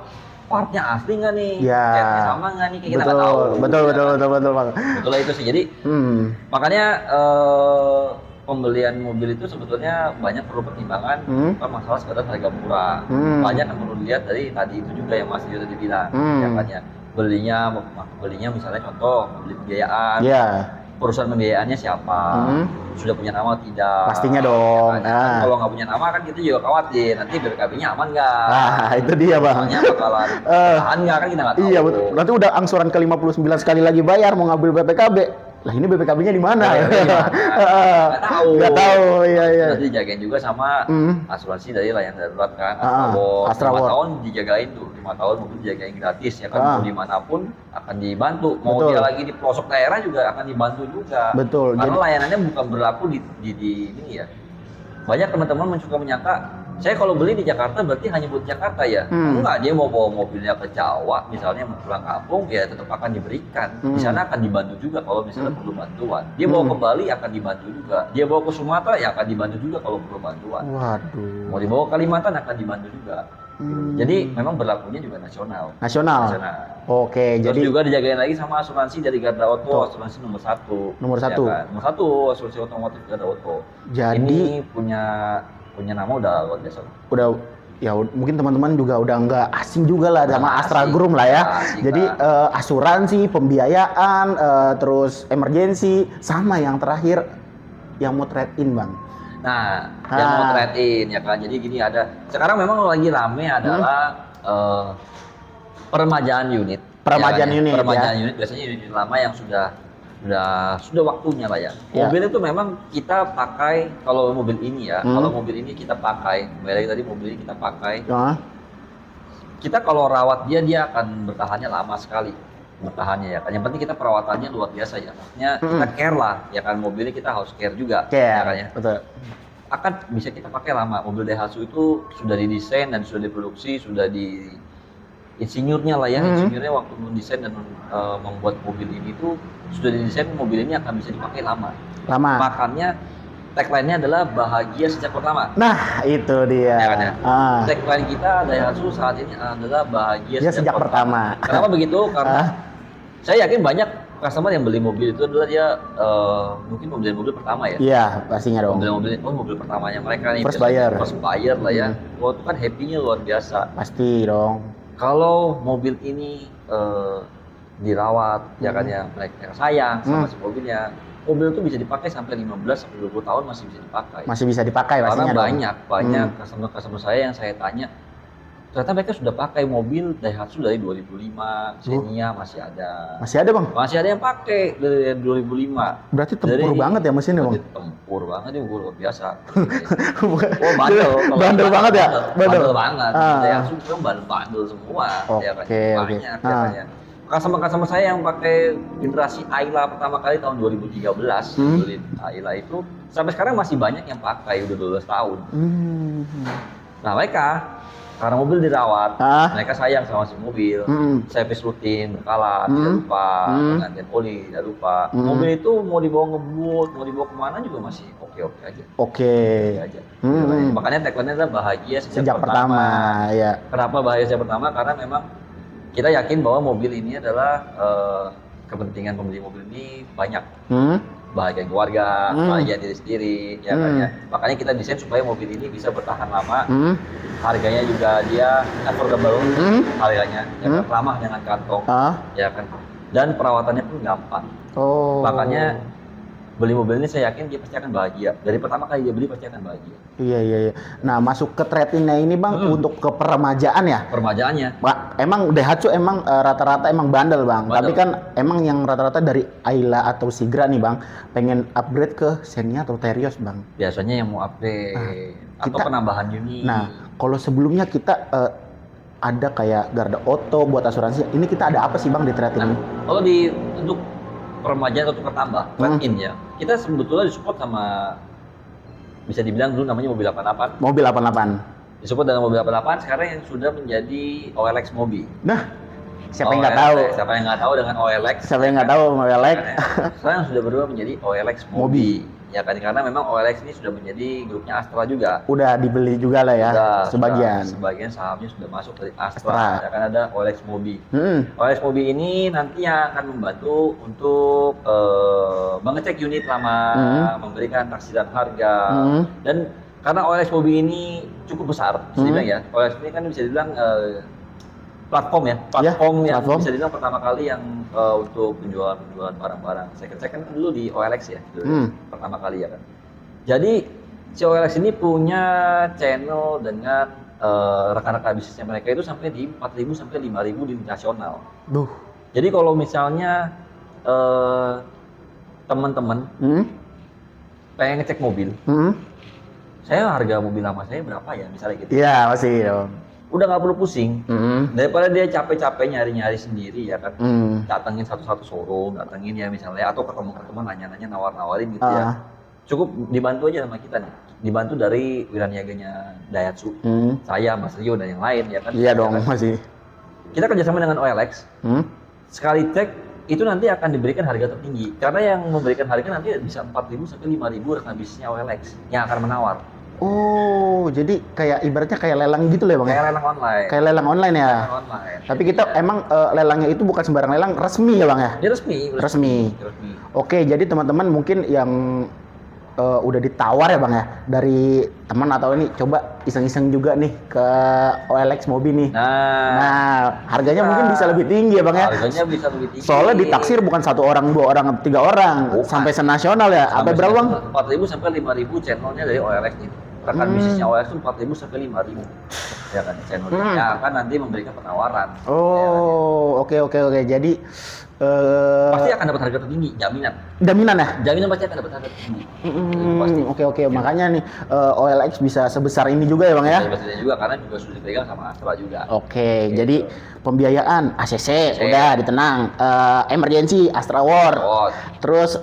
Partnya asli nggak nih? Ya. Catnya sama nggak nih? Kita nggak tahu. Betul Bang. Betul itu sih. Jadi makanya pembelian mobil itu sebetulnya banyak perlu pertimbangan, bukan masalah sekedar harga murah. Banyak yang perlu dilihat dari tadi itu juga yang Mas Dio tadi bilang. Ya kan ya. Belinya misalnya contoh beli pembiayaan. Iya. Perusahaan pembiayaannya siapa, sudah punya nama tidak? Pastinya dong. Ya, kan? Kalau nggak punya nama kan kita juga khawatir nanti BPKB-nya aman nggak? Itu dia bang. Namanya bakalan tahan nggak kan kita nggak tahu. Iya betul. Nanti udah angsuran ke 59 sekali lagi bayar mau ngambil BPKB. Lah ini BPKB-nya di mana? Nggak tahu. Iya. Nanti dijagain juga sama asuransi dari layanan darurat kan. Astra 5 tahun dijagain tuh, 5 tahun mobil dijagain gratis ya kan. Mau dimanapun akan dibantu. Mau dia lagi di pelosok daerah juga akan dibantu juga. Betul. Karena layanannya bukan berlaku di ini ya. Banyak teman-teman suka menyangka saya kalau beli di Jakarta berarti hanya buat Jakarta ya. Enggak, dia mau bawa mobilnya ke Jawa, misalnya mau pulang kampung, ya tetap akan diberikan. Di sana akan dibantu juga kalau misalnya perlu bantuan. Dia bawa ke Bali akan dibantu juga. Dia bawa ke Sumatera ya akan dibantu juga kalau perlu bantuan. Waduh. Mau dibawa ke Kalimantan akan dibantu juga. Jadi memang berlakunya juga nasional. Oke, terus jadi juga dijagain lagi sama asuransi dari Garda Auto, asuransi nomor 1. Nomor 1. Ya kan? Nomor 1 asuransi otomotif Garda Auto. Jadi ini punya nama udah luar biasa. Udah ya mungkin teman-teman juga udah nggak asing juga lah sama Astra Group lah ya. Jadi asuransi, pembiayaan, terus emergensi, sama yang terakhir yang mau trade-in bang. Nah, yang mau trade-in ya kan. Jadi gini sekarang memang lagi rame adalah peremajaan unit. Peremajaan unit biasanya unit lama yang sudah waktunya lah ya. Mobil itu memang kita pakai kalau mobil ini ya, kalau mobil ini kita pakai, kembali tadi mobil ini kita pakai. Kita kalau rawat dia akan bertahannya lama sekali. Bertahannya ya kan. Yang penting kita perawatannya luar biasa ya. Maksudnya kita care lah ya kan, mobil ini kita harus care juga. Ya kan ya. Betul. Akan bisa kita pakai lama. Mobil Daihatsu itu sudah didesain dan sudah diproduksi, sudah di insinyurnya lah ya, insinyurnya waktu mendesain dan membuat mobil ini tuh sudah didesain mobil ini akan bisa dipakai lama. Makanya tagline-nya adalah bahagia sejak pertama. Nah, itu dia. Ya kan ya? Tagline kita Daihatsu saat ini adalah bahagia sejak pertama. Kenapa begitu? Karena saya yakin banyak customer yang beli mobil itu adalah dia mungkin pembelian mobil pertama ya. Iya, pastinya dong. Mobil pertamanya mereka nih. First buyer lah ya. Itu kan happy-nya luar biasa. Pasti dong. Kalau mobil ini dirawat, ya kan ya, mereka sayang sama si mobilnya. Mobil itu bisa dipakai sampai 15 sampai 20 tahun masih bisa dipakai. Masih bisa dipakai pastinya dong. Karena banyak customer saya yang saya tanya, ternyata mereka sudah pakai mobil Daihatsu dari 2005, Xenia masih ada. Masih ada bang? Masih ada yang pakai dari 2005. Berarti tempur banget ya mesinnya bang? Tempur banget, ini luar biasa. Bandel banget ya? Bandel banget. Daihatsu itu bandel semua. Banyak. Customer saya yang pakai generasi Ayla pertama kali tahun 2013, Ayla itu sampai sekarang masih banyak yang pakai, udah 12 tahun. Nah mereka karena mobil dirawat, mereka sayang sama si mobil, servis rutin, berkala, tidak lupa, penggantian oli, tidak lupa. Mobil itu mau dibawa ngebut, mau dibawa kemana juga masih oke aja. Makanya tagline-nya adalah bahagia sejak pertama. Ya. Kenapa bahagia sejak pertama? Karena memang kita yakin bahwa mobil ini adalah kepentingan pembeli mobil ini banyak. Bahagia keluarga, bahagia diri sendiri, ya kan ya. Makanya kita desain supaya mobil ini bisa bertahan lama. Harganya juga dia affordable, harganya ya, ramah dengan kantong, ya kan. Dan perawatannya pun gampang. Makanya beli mobil ini saya yakin dia pasti akan bahagia. Dari pertama kali dia beli pasti akan bahagia. Iya. Nah, masuk ke trade-innya ini Bang, untuk ke peremajaan ya? Peremajaannya. Pak, emang Daihatsu emang rata-rata emang bandel Bang. Bandel. Tapi kan emang yang rata-rata dari Ayla atau Sigra nih Bang, pengen upgrade ke Xenia atau Terios Bang. Biasanya yang mau upgrade atau kita- penambahan unit. Nah, kalau sebelumnya kita ada kayak Garda Auto buat asuransi, ini kita ada apa sih Bang di trade ini? Kalau untuk peremajaan atau tukar tambah, trade-in ya, kita sebetulnya disupport sama, bisa dibilang dulu namanya mobil 88. Mobil 88. Disupport dengan mobil 88, sekarang yang sudah menjadi OLX Mobi. Nah, siapa yang nggak tahu? Siapa yang nggak tahu dengan OLX? Siapa yang nggak tahu OLX? Sekarang sudah berubah menjadi OLX Mobi. Ya kan, karena memang OLX ini sudah menjadi grupnya Astra juga. Udah dibeli juga lah ya, sebagian. Sebagian sahamnya sudah masuk dari Astra. Astra. Ya kan, ada OLX Mobi. Hmm. OLX Mobi ini nantinya akan membantu untuk mengecek unit lama, memberikan taksiran harga, dan karena OLX Mobi ini cukup besar, bisa dibilang ya. OLX ini kan bisa dibilang platform ya, platform yang bisa dibilang pertama kali yang untuk penjualan barang-barang second dulu di OLX ya, pertama kali ya kan. Jadi si OLX ini punya channel dengan rekan-rekan bisnisnya mereka itu sampai di 4.000 sampai 5.000 di nasional. Duh. Jadi kalau misalnya teman-teman pengen ngecek mobil, saya harga mobil lama saya berapa ya misalnya gitu. Iya pasti dong. Udah nggak perlu pusing, daripada dia capek-capek nyari-nyari sendiri ya kan, datengin satu-satu showroom, datengin ya misalnya, atau ketemu nanya-nanya, nawar-nawarin gitu ya, cukup dibantu aja sama kita nih, dibantu dari wiraniaganya Daihatsu, saya, Mas Rio dan yang lain ya kan. Iya dong kan? masih. Kita kerjasama dengan OLX, sekali cek itu nanti akan diberikan harga tertinggi, karena yang memberikan harga nanti bisa 4.000 sampai 5.000 rekan bisnisnya OLX yang akan menawar. Oh, jadi kayak ibaratnya kayak lelang gitu lah Bang ya? Kayak lelang online. Kayak lelang online ya? Lelang online. Tapi kita emang lelangnya itu bukan sembarang lelang, resmi ya Bang ya? Dia resmi. Oke, jadi teman-teman mungkin yang udah ditawar ya Bang ya, dari teman atau ini coba iseng-iseng juga nih ke OLX Mobi nih. Nah, harganya mungkin bisa lebih tinggi ya Bang ya? Harganya bisa lebih tinggi. Soalnya ditaksir bukan 1 orang, 2 orang, 3 orang, sampai senasional ya. Sampai berapa Bang? 4.000 sampai 5.000 channelnya dari OLX nih. Rekan bisnisnya OLX itu 4.000 sampai 5.000 ya kan channelnya yang akan nanti memberikan penawaran. Oh, oke. Jadi pasti akan dapat harga tertinggi, jaminan. Jaminan ya? Jaminan pasti akan dapat harga tertinggi. Oke. Makanya nih OLX bisa sebesar ini juga ya Bang ya? Sebesar juga karena juga sudah dipegang sama Astra juga. Oke, jadi pembiayaan ACC udah ditenang, emergency Astra War, terus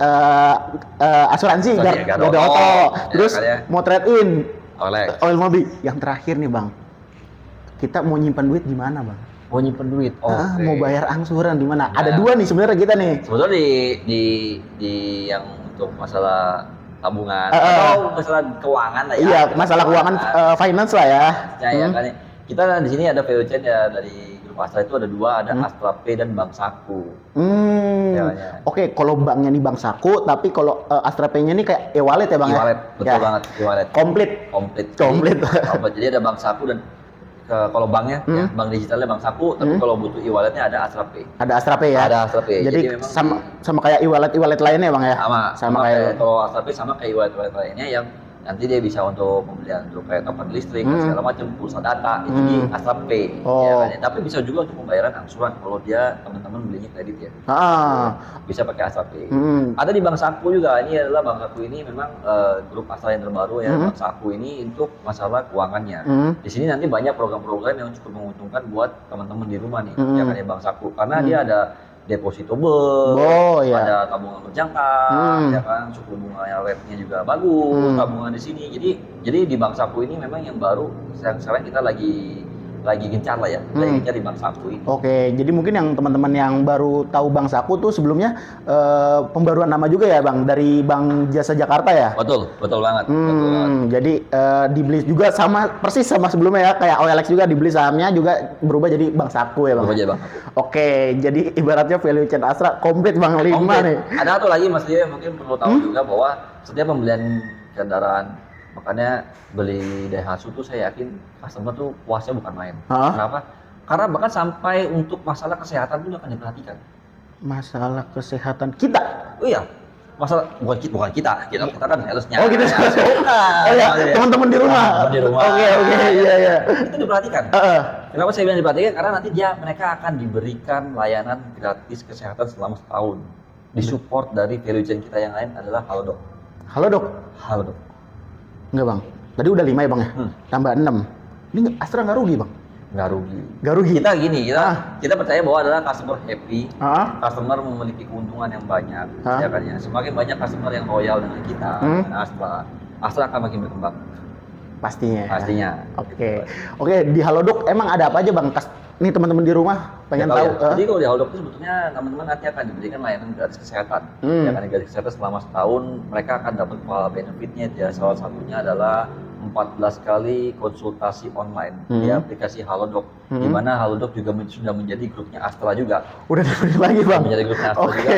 asuransi Garda Auto, terus mau trade in OLX Mobi. Yang terakhir nih Bang, kita mau nyimpan duit di mana Bang? Mau nyimpen duit, mau bayar angsuran di mana? Ada 2 nih sebenarnya kita nih. Sebetulnya di yang untuk masalah tabungan atau masalah keuangan lah ya. Iya, masalah keuangan finance lah ya. Ya kan. Kita di sini ada value chain ya, dari grup Astra itu ada 2, ada Astra Pay dan Bank Saku. Ya. Oke, kalau banknya nih Bank Saku, tapi kalau Astra Pay-nya nih kayak e-wallet ya Bang e-wallet, ya? betul banget, e-wallet. Komplit. Jadi ada Bank Saku dan kalau banknya, ya, bank digitalnya Bank Saku, tapi kalau butuh e-walletnya ada Astra Pay. Ada Astra Pay ya? Ada Astra Pay. Jadi sama kayak e-wallet lainnya Bang ya? Sama kayak kalau Astra Pay sama kayak e-wallet lainnya yang nanti dia bisa untuk pembelian untuk kayak token listrik dan segala macam, pulsa data itu di Astra Pay. Ya kan? Tapi bisa juga untuk pembayaran angsuran kalau dia teman-teman belinya kredit ya. Bisa pakai Astra Pay. Ada di Bank Saku juga. Ini adalah Bank Saku ini memang grup Astra yang terbaru ya. Bank Saku ini untuk masalah keuangannya. Di sini nanti banyak program-program yang cukup menguntungkan buat teman-teman di rumah nih. Ya kan ya Bank Saku. Karena dia ada depositable, ada tabungan berjangka, ya kan, suku bunga rate-nya juga bagus, tabungan di sini. Jadi di Bank Saku ini memang yang baru sekarang kita lagi gencar lah ya, lagi gencar di Bank Saku ini. Oke, jadi mungkin yang teman-teman yang baru tahu Bank Saku tuh sebelumnya pembaruan nama juga ya Bang, dari Bank Jasa Jakarta ya? Betul banget. Jadi dibeli juga persis sama sebelumnya ya, kayak OLX juga dibeli sahamnya juga berubah jadi Bank Saku ya Bang? Berubah jadi Bank Saku. Oke, jadi ibaratnya value chain Astra komplit Bang, 5 nih. Ada satu lagi Mas Dio yang mungkin perlu tahu juga bahwa setiap pembelian kendaraan, makanya beli Daihatsu tuh saya yakin customer tuh puasnya bukan main. Kenapa? Karena bahkan sampai untuk masalah kesehatan pun akan diperhatikan. Masalah kesehatan kita? Oh iya. Masalah bukan kita kan salesnya. Oh gitu. Oh ya, teman-teman di rumah. Di rumah. Oke, iya. Itu diperhatikan. Kenapa saya bilang diperhatikan? Karena nanti mereka akan diberikan layanan gratis kesehatan selama setahun. Disupport dari value chain kita yang lain adalah Halodoc. Halodoc. Enggak bang, tadi udah 5 ya bang ya? Tambah 6. Ini Astra nggak rugi bang? Nggak rugi. Kita gini, kita percaya bahwa adalah customer happy, customer memiliki keuntungan yang banyak, ya kan ya. Semakin banyak customer yang loyal dengan kita, dengan Astra akan makin berkembang. Pastinya. Oke, di Halodoc emang ada apa aja bang? Nih teman-teman di rumah pengen tahu. Ya. Jadi kalau di Halodoc itu sebetulnya teman-teman nanti akan diberikan layanan gratis kesehatan. Ya kan, gratis kesehatan selama setahun, mereka akan dapat benefitnya. Ya, salah satunya adalah 14 kali konsultasi online di aplikasi Halodoc, di mana Halodoc juga sudah menjadi grupnya Astra juga. Udah lagi bang? Menjadi grupnya Astra juga.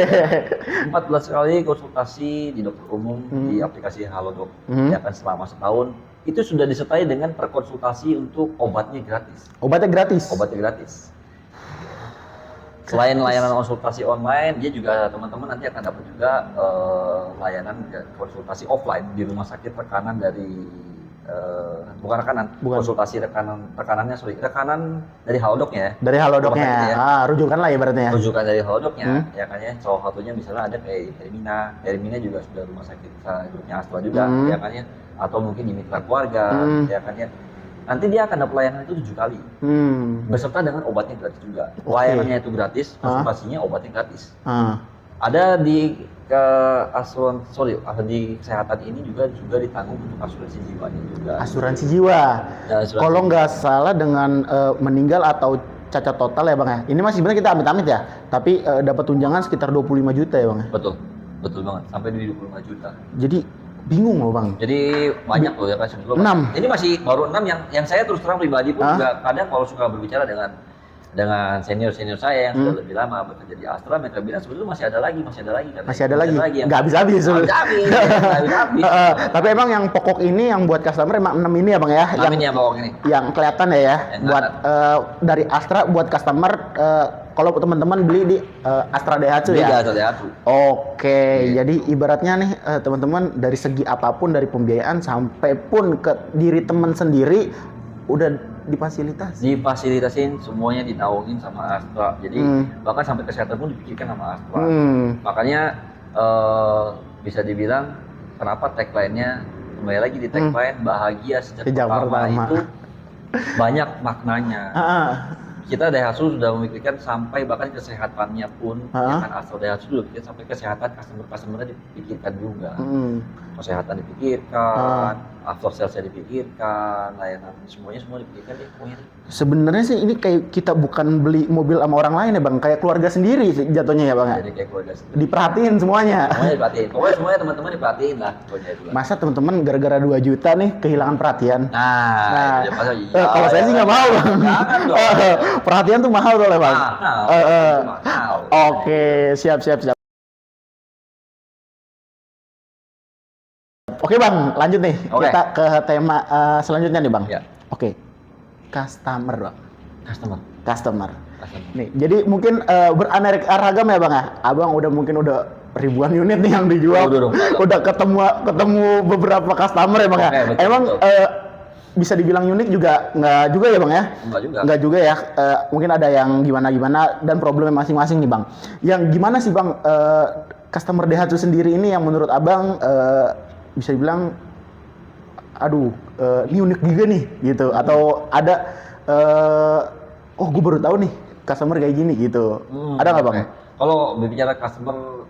14 kali konsultasi di dokter umum di aplikasi Halodoc, ya kan selama setahun. Itu sudah disertai dengan perkonsultasi untuk obatnya gratis. Obatnya gratis. Selain layanan konsultasi online, dia juga teman-teman nanti akan dapat juga layanan konsultasi offline di rumah sakit rekanan dari konsultasi rekanan dari Halodocnya. Dari Halodocnya ya. Rujukan lah ibaratnya ya. Rujukan dari Halodocnya, ya kan ya. Salah satunya misalnya ada kayak Hermina juga sudah rumah sakit grupnya Astra juga, ya kan ya. Atau mungkin di mitra keluarga, ya kan ya. Nanti dia akan dapat layanan itu 7 kali, beserta dengan obatnya gratis juga. Layanannya itu gratis, konsultasinya obatnya gratis. Ada di di kesehatan ini juga ditanggung untuk asuransi jiwanya juga. Asuransi jiwa. Ya, kalau nggak salah dengan meninggal atau cacat total ya bang ya. Ini masih sebenarnya kita amit-amit ya, tapi dapat tunjangan sekitar 25 juta ya bang ya. Betul banget, sampai di 25 juta. Jadi bingung loh bang. Jadi banyak loh ya kan. 6. Ini masih baru 6 yang saya terus terang pribadi pun juga kadang kalau suka berbicara dengan senior saya yang sudah lebih lama bekerja di Astra, mereka bilang sebetulnya masih ada lagi nggak habis-habis tapi emang yang pokok ini yang buat customer emang 6 ini ya bang ya, yang pokok ini yang kelihatan ya buat dari Astra buat customer kalau teman-teman beli di Astra Daihatsu ya. Oke, jadi ibaratnya nih teman-teman dari segi apapun, dari pembiayaan sampai pun ke diri teman sendiri udah difasilitasin, semuanya dinaungin sama Astra. Jadi bahkan sampai kesehatan pun dipikirkan sama Astra. Makanya bisa dibilang kenapa tagline-nya kembali lagi di tagline bahagia sejak pertama itu banyak maknanya. Kita Daihatsu sudah memikirkan sampai bahkan kesehatannya pun, ya kan Astra Daihatsu sudah pikir sampai kesehatan customer-nya dipikirkan juga. Kesehatan dipikirkan, after sales-nya dipikirkan, layanan semua dipikirkan ya pokoknya. Sebenarnya sih ini kayak kita bukan beli mobil sama orang lain ya bang, kayak keluarga sendiri jatuhnya ya bang. Jadi kayak keluarga sendiri. Diperhatiin semuanya. Pokoknya semuanya teman-teman diperhatiin lah. Masa teman-teman gara-gara 2 juta nih kehilangan perhatian? Nah kalau saya sih nggak mau bang. Perhatian tuh mahal tuh bang. Oke, siap. Oke bang, lanjut nih. Kita ke tema selanjutnya nih bang. Oke, customer bang. Customer. Nih, jadi mungkin beraneka ragam ya bang ya. Abang udah ribuan unit nih yang dijual. Udah ketemu beberapa customer ya bang ya. Emang bisa dibilang unik juga nggak juga ya bang ya? Nggak juga ya. Mungkin ada yang gimana dan problemnya masing-masing nih bang. Yang gimana sih bang customer Daihatsu sendiri ini yang menurut abang bisa dibilang ini unik juga nih gitu, atau ada gue baru tahu nih customer kayak gini gitu. Ada nggak bang? Kalau berbicara customer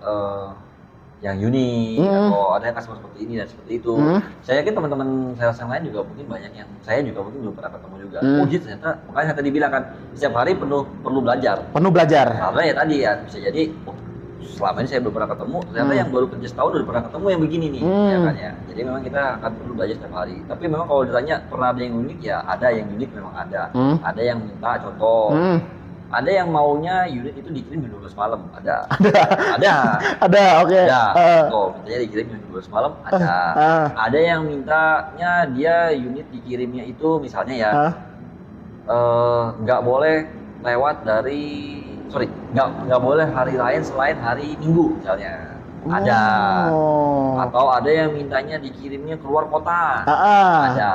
yang unik atau ada customer seperti ini dan seperti itu, saya yakin teman-teman sales yang lain juga mungkin banyak yang saya juga mungkin belum pernah ketemu juga. Gitu ternyata, makanya saya tadi bilang kan setiap hari perlu belajar. Karena ya tadi ya bisa jadi selama ini saya belum pernah ketemu, ternyata yang baru kerja setahun udah pernah ketemu yang begini nih, ya kan ya. Jadi memang kita akan perlu belajar setiap hari. Tapi memang kalau ditanya pernah ada yang unik ya, ada yang unik memang ada. Ada yang minta contoh, ada yang maunya unit itu dikirim jam 12 malam, ada. Oke. Mintanya dikirim jam 12 malam, ada. Ada yang mintanya dia unit dikirimnya itu misalnya ya nggak boleh lewat dari nggak boleh hari lain selain hari Minggu misalnya. Ada. Oh. Atau ada yang mintanya dikirimnya keluar kota. Ada.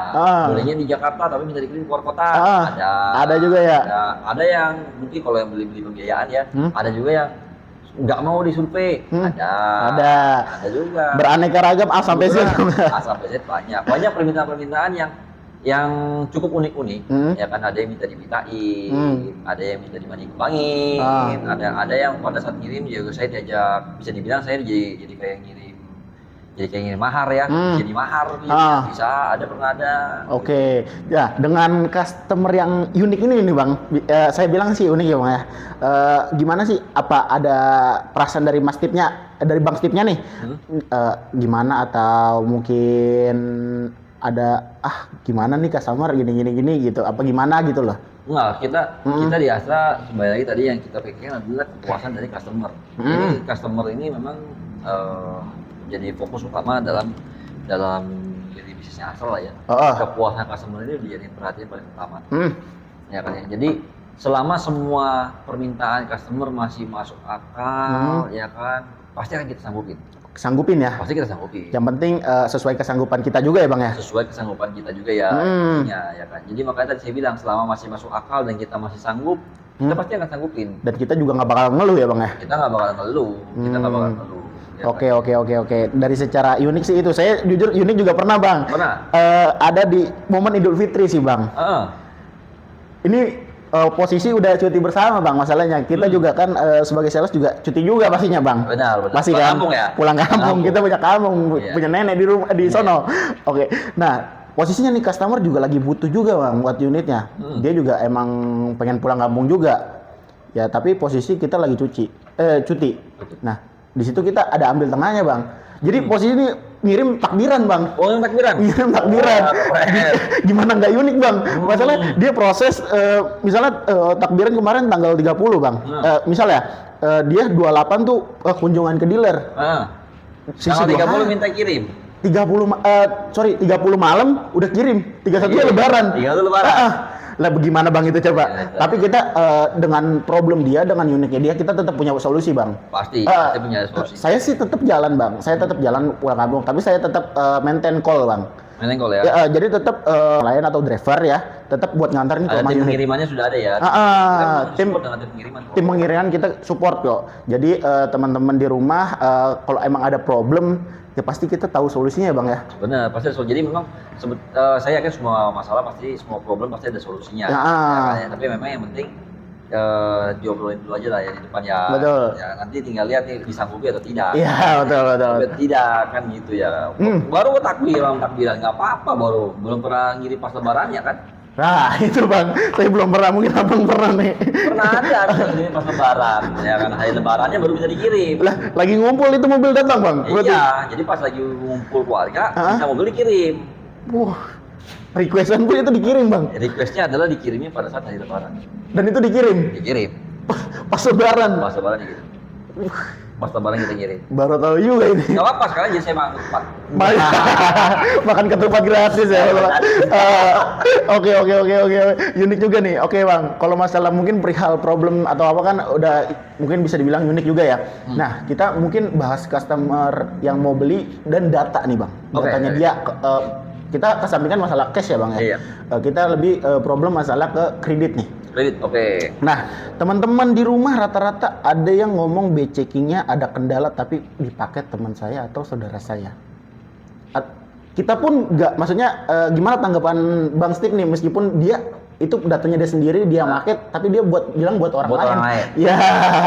Bolehnya di Jakarta tapi minta dikirim keluar kota. Ada. Ada juga ya. Ada yang mungkin kalau yang beli pembiayaan ya. Ada juga yang nggak mau disurvei. Ada juga. Beraneka ragam A sampai Z. A sampai Z banyak permintaan-permintaan yang cukup unik-unik. Ya kan, ada yang minta dimintain, ada yang minta dibanding-kembangin, ada yang pada saat ngirim juga saya diajak, bisa dibilang saya jadi kayak ngirim mahar ya, jadi mahar bisa pernah ada. Oke. Ya, dengan customer yang unik ini Bang, saya bilang sih unik ya Bang ya. Gimana sih, apa ada perasaan dari dari Bang Stipnya nih? Gimana, atau mungkin ada gimana nih customer gini gitu, apa gimana gitu loh? Enggak, kita di Astra kembali lagi tadi yang kita pikirkan adalah kepuasan dari customer. Jadi customer ini memang jadi fokus utama dalam jadi bisnisnya Astra lah ya. Kepuasan customer ini menjadi perhatian paling utama. Ya kan ya. Jadi selama semua permintaan customer masih masuk akal, ya kan, pasti akan kita sanggupin ya. Pasti kita sanggupin. Yang penting sesuai kesanggupan kita juga ya Bang ya. Sesuai kesanggupan kita juga ya, ya kan. Jadi makanya tadi saya bilang selama masih masuk akal dan kita masih sanggup, kita pasti akan sanggupin. Dan kita juga nggak bakal ngeluh ya Bang ya. Kita nggak bakal ngeluh. Ya Oke. Dari secara unik sih itu, saya jujur unik juga pernah Bang. Pernah. Ada di momen Idul Fitri sih Bang. Ini posisi udah cuti bersama Bang, masalahnya kita juga kan sebagai sales juga cuti juga pastinya Bang. Benar. Pasti kan pulang kampung, kita punya kampung, punya nenek di rumah di sono. Oke. Nah, posisinya nih customer juga lagi butuh juga Bang buat unitnya. Dia juga emang pengen pulang kampung juga. Ya, tapi posisi kita lagi cuti. Nah, di situ kita ada ambil tengahnya Bang. Jadi posisi ini ngirim takbiran Bang. Yang takbiran? Ngirim takbiran. Gimana nggak unik Bang? Masalahnya dia proses, misalnya takbiran kemarin tanggal 30 Bang. Misalnya dia 28 tuh kunjungan ke dealer. Tanggal 30 minta kirim. 30 malam udah kirim. 31 Lebaran. 31 Lebaran. Lah bagaimana Bang itu coba? Tapi kita dengan problem dia, dengan uniknya dia, kita tetap punya solusi Bang. Pasti punya solusi. Saya sih tetap jalan Bang. Saya tetap jalan pulang kampung, tapi saya tetap maintain call Bang. Maintain call ya. Jadi tetap klien atau driver ya, tetap buat nganterin ke rumah unit. Pengirimannya sudah ada ya. Tim pengiriman kita support kok. Jadi teman-teman di rumah kalau emang ada problem, ya pasti kita tahu solusinya ya Bang ya. Benar, pasti ada solusi. Jadi memang saya yakin semua masalah semua problem pasti ada solusinya. Ya, tapi memang yang penting diobrolin dulu aja lah ya di depan ya. Betul. Ya nanti tinggal lihat nih disanggupi atau tidak. Iya, betul. Tidak kan gitu ya. Baru takbiran nggak apa-apa, belum pernah ngirim pas lebaran ya kan. Nah itu Bang, saya belum pernah, mungkin Abang pernah nih. Pernah ada ini pas lebaran, ya kan, hari lebarannya baru bisa dikirim. Lah, lagi ngumpul itu mobil datang Bang? Iya, jadi pas lagi ngumpul keluarga, bisa mobil dikirim. Wah, requestan pun itu dikirim Bang? Requestnya adalah dikirimnya pada saat hari lebaran. Dan itu dikirim? Dikirim. Pas lebaran? Pas lebaran dikirim. Pas lebaran kita kirim. Baru tahu juga ini. Gak apa-apa, sekarang jadi saya makan ketupat. Makan ketupat gratis ya. Oke. Unik juga nih. Oke Bang, kalau masalah mungkin perihal problem atau apa kan udah mungkin bisa dibilang unik juga ya. Nah, kita mungkin bahas customer yang mau beli dan data nih Bang. Datanya dia kita kesampingkan masalah cash ya Bang ya. Iya. Kita lebih problem masalah ke kredit nih. Kredit, oke. Nah, teman-teman di rumah rata-rata ada yang ngomong B-checkingnya ada kendala tapi dipakai teman saya atau saudara saya. Kita pun nggak, maksudnya gimana tanggapan Bang Steve nih, meskipun dia itu datanya dia sendiri, dia market, tapi dia bilang buat orang lain. Ya.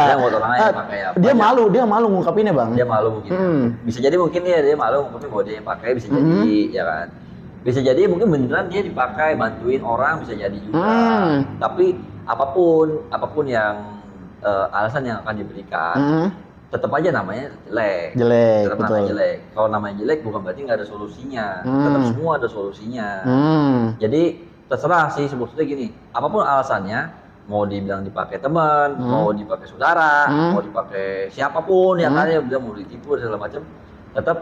Dia buat orang lain pakai apa? Dia malu ngungkapinnya Bang. Dia malu mungkin. Bisa jadi mungkin dia malu ngungkapin bahwa dia yang pakai, bisa jadi ya kan. Bisa jadi mungkin beneran dia dipakai bantuin orang, bisa jadi juga. Tapi apapun yang alasan yang akan diberikan, tetap aja namanya jelek. Tetap namanya jelek. Kalau namanya jelek bukan berarti nggak ada solusinya. Tetap semua ada solusinya. Jadi terserah sih sebetulnya gini. Apapun alasannya, mau dibilang dipakai teman, mau dipakai saudara, mau dipakai siapapun yang kan, bilang mau ditipu dan segala macam, tetap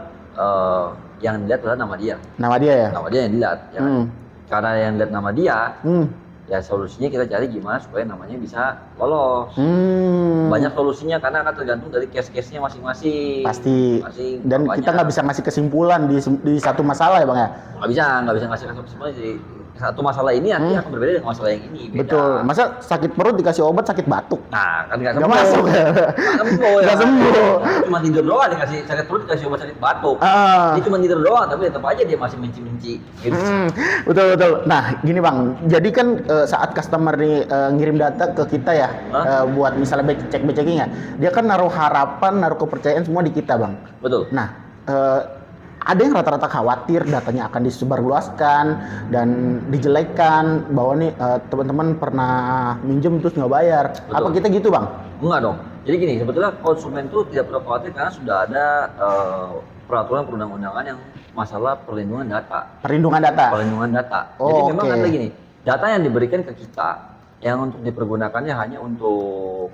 yang dilihat adalah nama dia. Nama dia ya? Nama dia yang dilihat. Ya kan? Karena yang dilihat nama dia, ya solusinya kita cari gimana supaya namanya bisa lolos. banyak solusinya karena akan tergantung dari case-case-nya masing-masing. Pasti. Dan bapaknya. kita nggak bisa ngasih kesimpulan di satu masalah ya bang ya. Nggak bisa ngasih kesimpulan jadi satu masalah ini nanti akan berbeda dengan masalah yang ini. Beda. Betul. Masa sakit perut dikasih obat sakit batuk? Nah, kan nggak Nggak masuk ya. Nggak sembuh. Cuma tidur doang dikasih sakit perut dikasih obat sakit batuk. Dia cuma tidur doang tapi tetap aja dia masih menci-menci. Gitu. Betul. Nah, gini bang. Jadi kan saat customer nih ngirim data ke kita ya, buat misalnya cek-checking ya, dia kan naruh harapan, naruh kepercayaan semua di kita bang. Betul. Nah, ada yang rata-rata khawatir datanya akan disebarluaskan dan dijelekkan bahwa nih teman-teman pernah minjem terus nggak bayar. Betul. Apa kita gitu bang? Enggak dong. Jadi gini, sebetulnya konsumen itu tidak perlu khawatir karena sudah ada peraturan perundang-undangan yang masalah perlindungan data. Perlindungan data. Perlindungan data. Oh, jadi memang oke. ada gini, data yang diberikan ke kita yang untuk dipergunakannya hanya untuk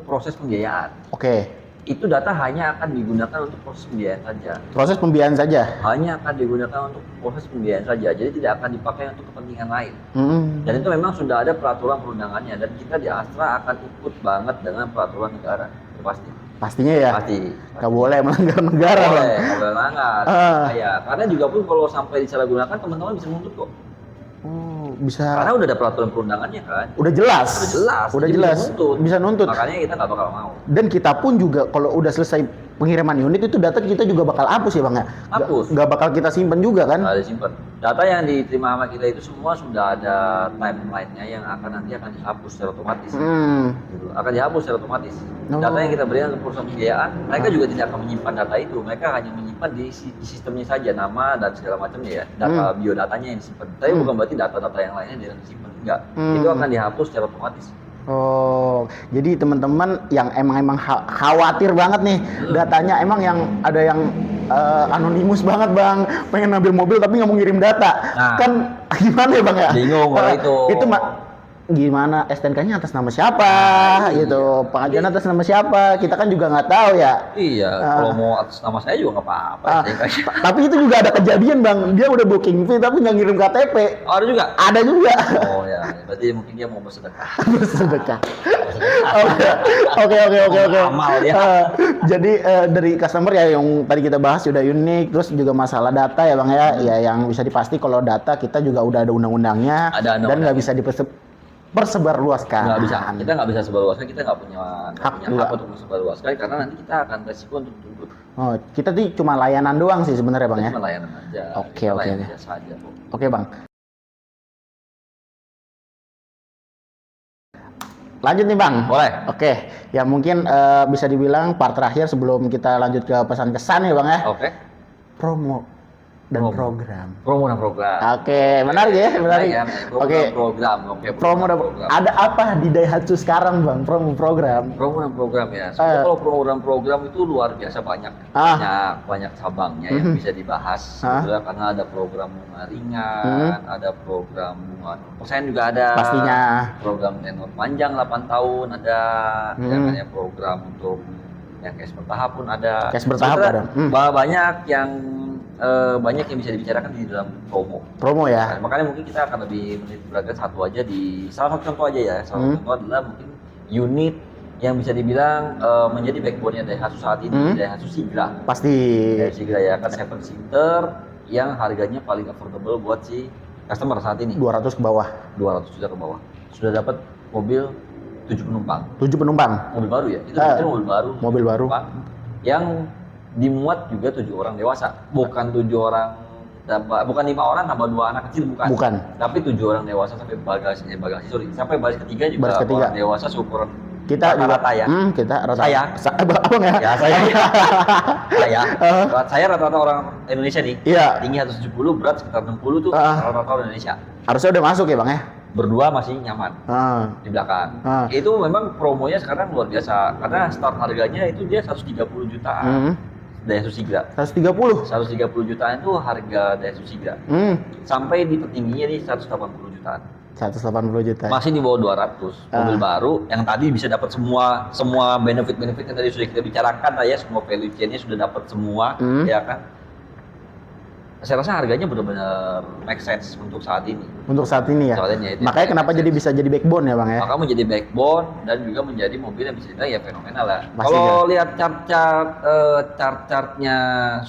proses pembiayaan. Oke. Itu data hanya akan digunakan untuk proses pembiayaan saja. Proses pembiayaan saja. Hanya akan digunakan untuk proses pembiayaan saja. Jadi tidak akan dipakai untuk kepentingan lain. Dan itu memang sudah ada peraturan perundangannya dan kita di Astra akan ikut banget dengan peraturan negara. Itu pasti. Pastinya ya. Pasti. Nggak boleh melanggar negara bang. Nggak boleh melanggar. Ya, karena juga pun kalau sampai disalahgunakan teman-teman bisa nuntut kok. Bisa. Karena udah ada peraturan perundangannya kan. Udah jelas. Jadi Bisa nuntut. Makanya kita nggak bakal mau. Dan kita pun juga kalau udah selesai pengiriman unit itu data kita juga bakal hapus ya bang ya. Hapus. Nggak bakal kita simpen juga kan. Nggak disimpan. Data yang diterima sama kita itu semua sudah ada timeline-nya yang nanti akan dihapus secara otomatis. Gitu. Akan dihapus secara otomatis. Data yang kita berikan ke perusahaan pembiayaan, mereka juga tidak akan menyimpan data itu. Mereka hanya menyimpan di sistemnya saja, nama dan segala macamnya ya. Data biodatanya yang disimpan. Tapi bukan berarti data-data yang lainnya dia disimpan. Enggak. Itu akan dihapus secara otomatis. Oh, jadi teman-teman yang emang khawatir banget nih datanya, emang yang ada yang anonimus banget bang, pengen ngambil mobil tapi nggak mau ngirim data, kan gimana ya bang ya? Bingung kalau itu. Itu gimana STNK-nya atas nama siapa gitu, pengajuan atas nama siapa, kita kan juga nggak tahu ya. Iya, kalau mau atas nama saya juga nggak apa-apa. Tapi itu juga ada kejadian bang, dia udah booking fee tapi nggak ngirim KTP. Oh, ada juga? Ada juga. Oh ya, berarti mungkin dia mau bersedekah. Bersedekah. Oke. Amal dia. Jadi dari customer ya yang tadi kita bahas sudah unik, terus juga masalah data ya bang ya, ya yang bisa dipasti kalau data kita juga udah ada undang-undangnya dan nggak bisa persebarluaskan. Nggak bisa, kita nggak bisa sebarluaskan, kita nggak punya hak untuk sebarluaskan karena nanti kita akan resiko untuk tuntut. Oh, kita tuh cuma layanan doang sih sebenarnya bang ya. Cuma layanan aja. Oke. Saja. Oke bang. Lanjut nih bang. Boleh. Oke, ya mungkin bisa dibilang part terakhir sebelum kita lanjut ke pesan kesan ya bang ya. Oke. Promo dan program. Promo dan program. Oke, menarik ya, menarik. Oke. Program. Promo dan program. Ada apa di Daihatsu sekarang bang? Promo program. Promo dan program ya. Kalau promo dan program itu luar biasa banyak. Banyak cabangnya yang bisa dibahas. Sebetulnya karena ada program bunga ringan, ada program bunga persen juga ada. Pastinya. Program tenor panjang 8 tahun ada. Namanya program untuk yang cash bertahap pun ada. Cash bertahap ada. Banyak yang bisa dibicarakan di dalam promo. Promo ya. Nah, makanya mungkin kita akan lebih menitik satu aja di salah satu contoh aja ya. Salah satu contoh adalah mungkin unit yang bisa dibilang menjadi backbone-nya Daihatsu saat ini, Daihatsu Sigra. Pasti. Daihatsu Sigra ya kan 7 seater yang harganya paling affordable buat si customer saat ini. 200 ke bawah. 200 juta ke bawah. Sudah dapat mobil 7 penumpang. 7 penumpang. Mobil baru ya? Itu mobil baru. Mobil baru. Yang dimuat juga 7 orang dewasa, bukan 7 orang, bukan 5 orang tambah 2 anak kecil, bukan. Tapi 7 orang dewasa sampai sampai baris ketiga juga orang dewasa seukuran kita juga rata ya. Kita rata. Abang ya? Ya saya. Saya rata-rata orang Indonesia nih. Iya. Tinggi 170, berat sekitar 60 tuh rata-rata orang Indonesia. Harusnya udah masuk ya bang ya? Berdua masih nyaman di belakang. Itu memang promonya sekarang luar biasa karena start harganya itu dia 130 jutaan. Daihatsu Sigra. 130 jutaan itu harga Daihatsu Sigra. Sampai di tertingginya nih 180 jutaan. 180 juta. Masih di bawah 200. Mobil baru yang tadi bisa dapat semua benefit-benefit yang tadi sudah kita bicarakan lah ya, semua value chain-nya sudah dapat semua, ya kan? saya rasa harganya benar-benar make sense untuk saat ini. Untuk saat ini ya. Saat ini, itu Makanya kenapa jadi bisa jadi backbone ya Bang ya? Maka menjadi backbone dan juga menjadi mobil yang bisa dibilang ya fenomenal lah. Pasti Kalau lihat chart-chartnya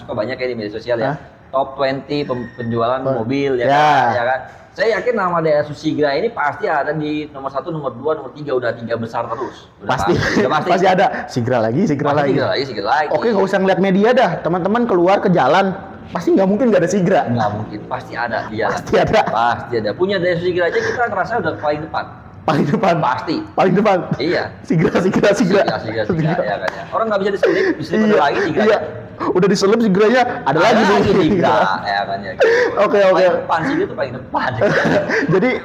suka banyak ya di media sosial ya. Top 20 penjualan mobil ya kan, ya kan. Saya yakin nama Daihatsu Sigra ini pasti ada di nomor 1, nomor 2, nomor 3, udah 3 besar terus. Udah Pasti, udah pasti ada. Sigra lagi. Sigra lagi. Oke, nggak usah ngeliat media dah. Teman-teman keluar ke jalan, pasti nggak mungkin nggak ada Sigra. Nggak mungkin, pasti ada di jalan. Pasti ada. Pasti ada. Punya Daihatsu Sigra aja kita ngerasa udah paling depan. Paling depan. Pasti. Paling depan. Iya. Sigra. Sigra, ya kan ya. Orang nggak bisa diselip ada lagi Sigra. Iya. Udah diselip Sigranya, ada lagi Sigra, ya kan ya. Oke. Paling depan sih itu paling depan. Jadi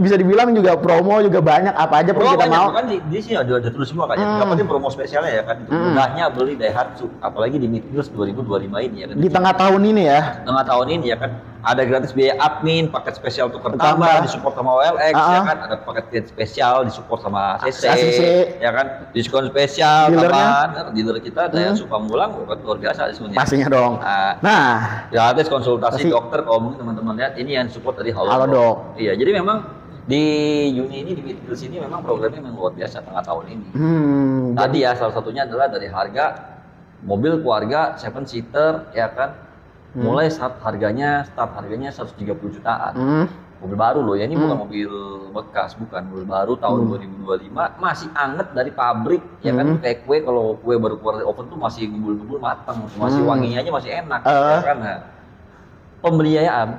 bisa dibilang juga promo juga banyak, apa aja pun kita mau. Kan di sini ada tulis semua kan ya. Yang penting promo spesialnya ya kan. Mudahnya beli Daihatsu, apalagi di Midwest 2025 ini ya kan. Di tengah tahun ini ya. Tengah tahun ini ya kan. Ada gratis biaya admin, paket spesial tukar tambah, disupport sama OLX, ya kan. Ada paket spesial disupport sama CC, ya kan. Diskon spesial tambahan dealer kita Daihatsu Pamulang luar biasa diskonnya. Pastinya dong. Nah, gratis konsultasi dokter kalau mungkin teman-teman lihat ini yang support dari Halodoc. Iya, jadi memang di Juni ini di Midwest ini memang programnya memang luar biasa tengah tahun ini. Tadi ya salah satunya adalah dari harga mobil keluarga 7 seater ya kan. Mulai start harganya 130 jutaan. Mobil baru loh ya, ini bukan mobil bekas, bukan mobil baru tahun 2025, masih anget dari pabrik ya kan. Kayak kue, kalau kue baru keluar dari oven tuh masih ngebul-ngebul matang, masih wanginya aja masih enak ya kan. Nah, pembiayaan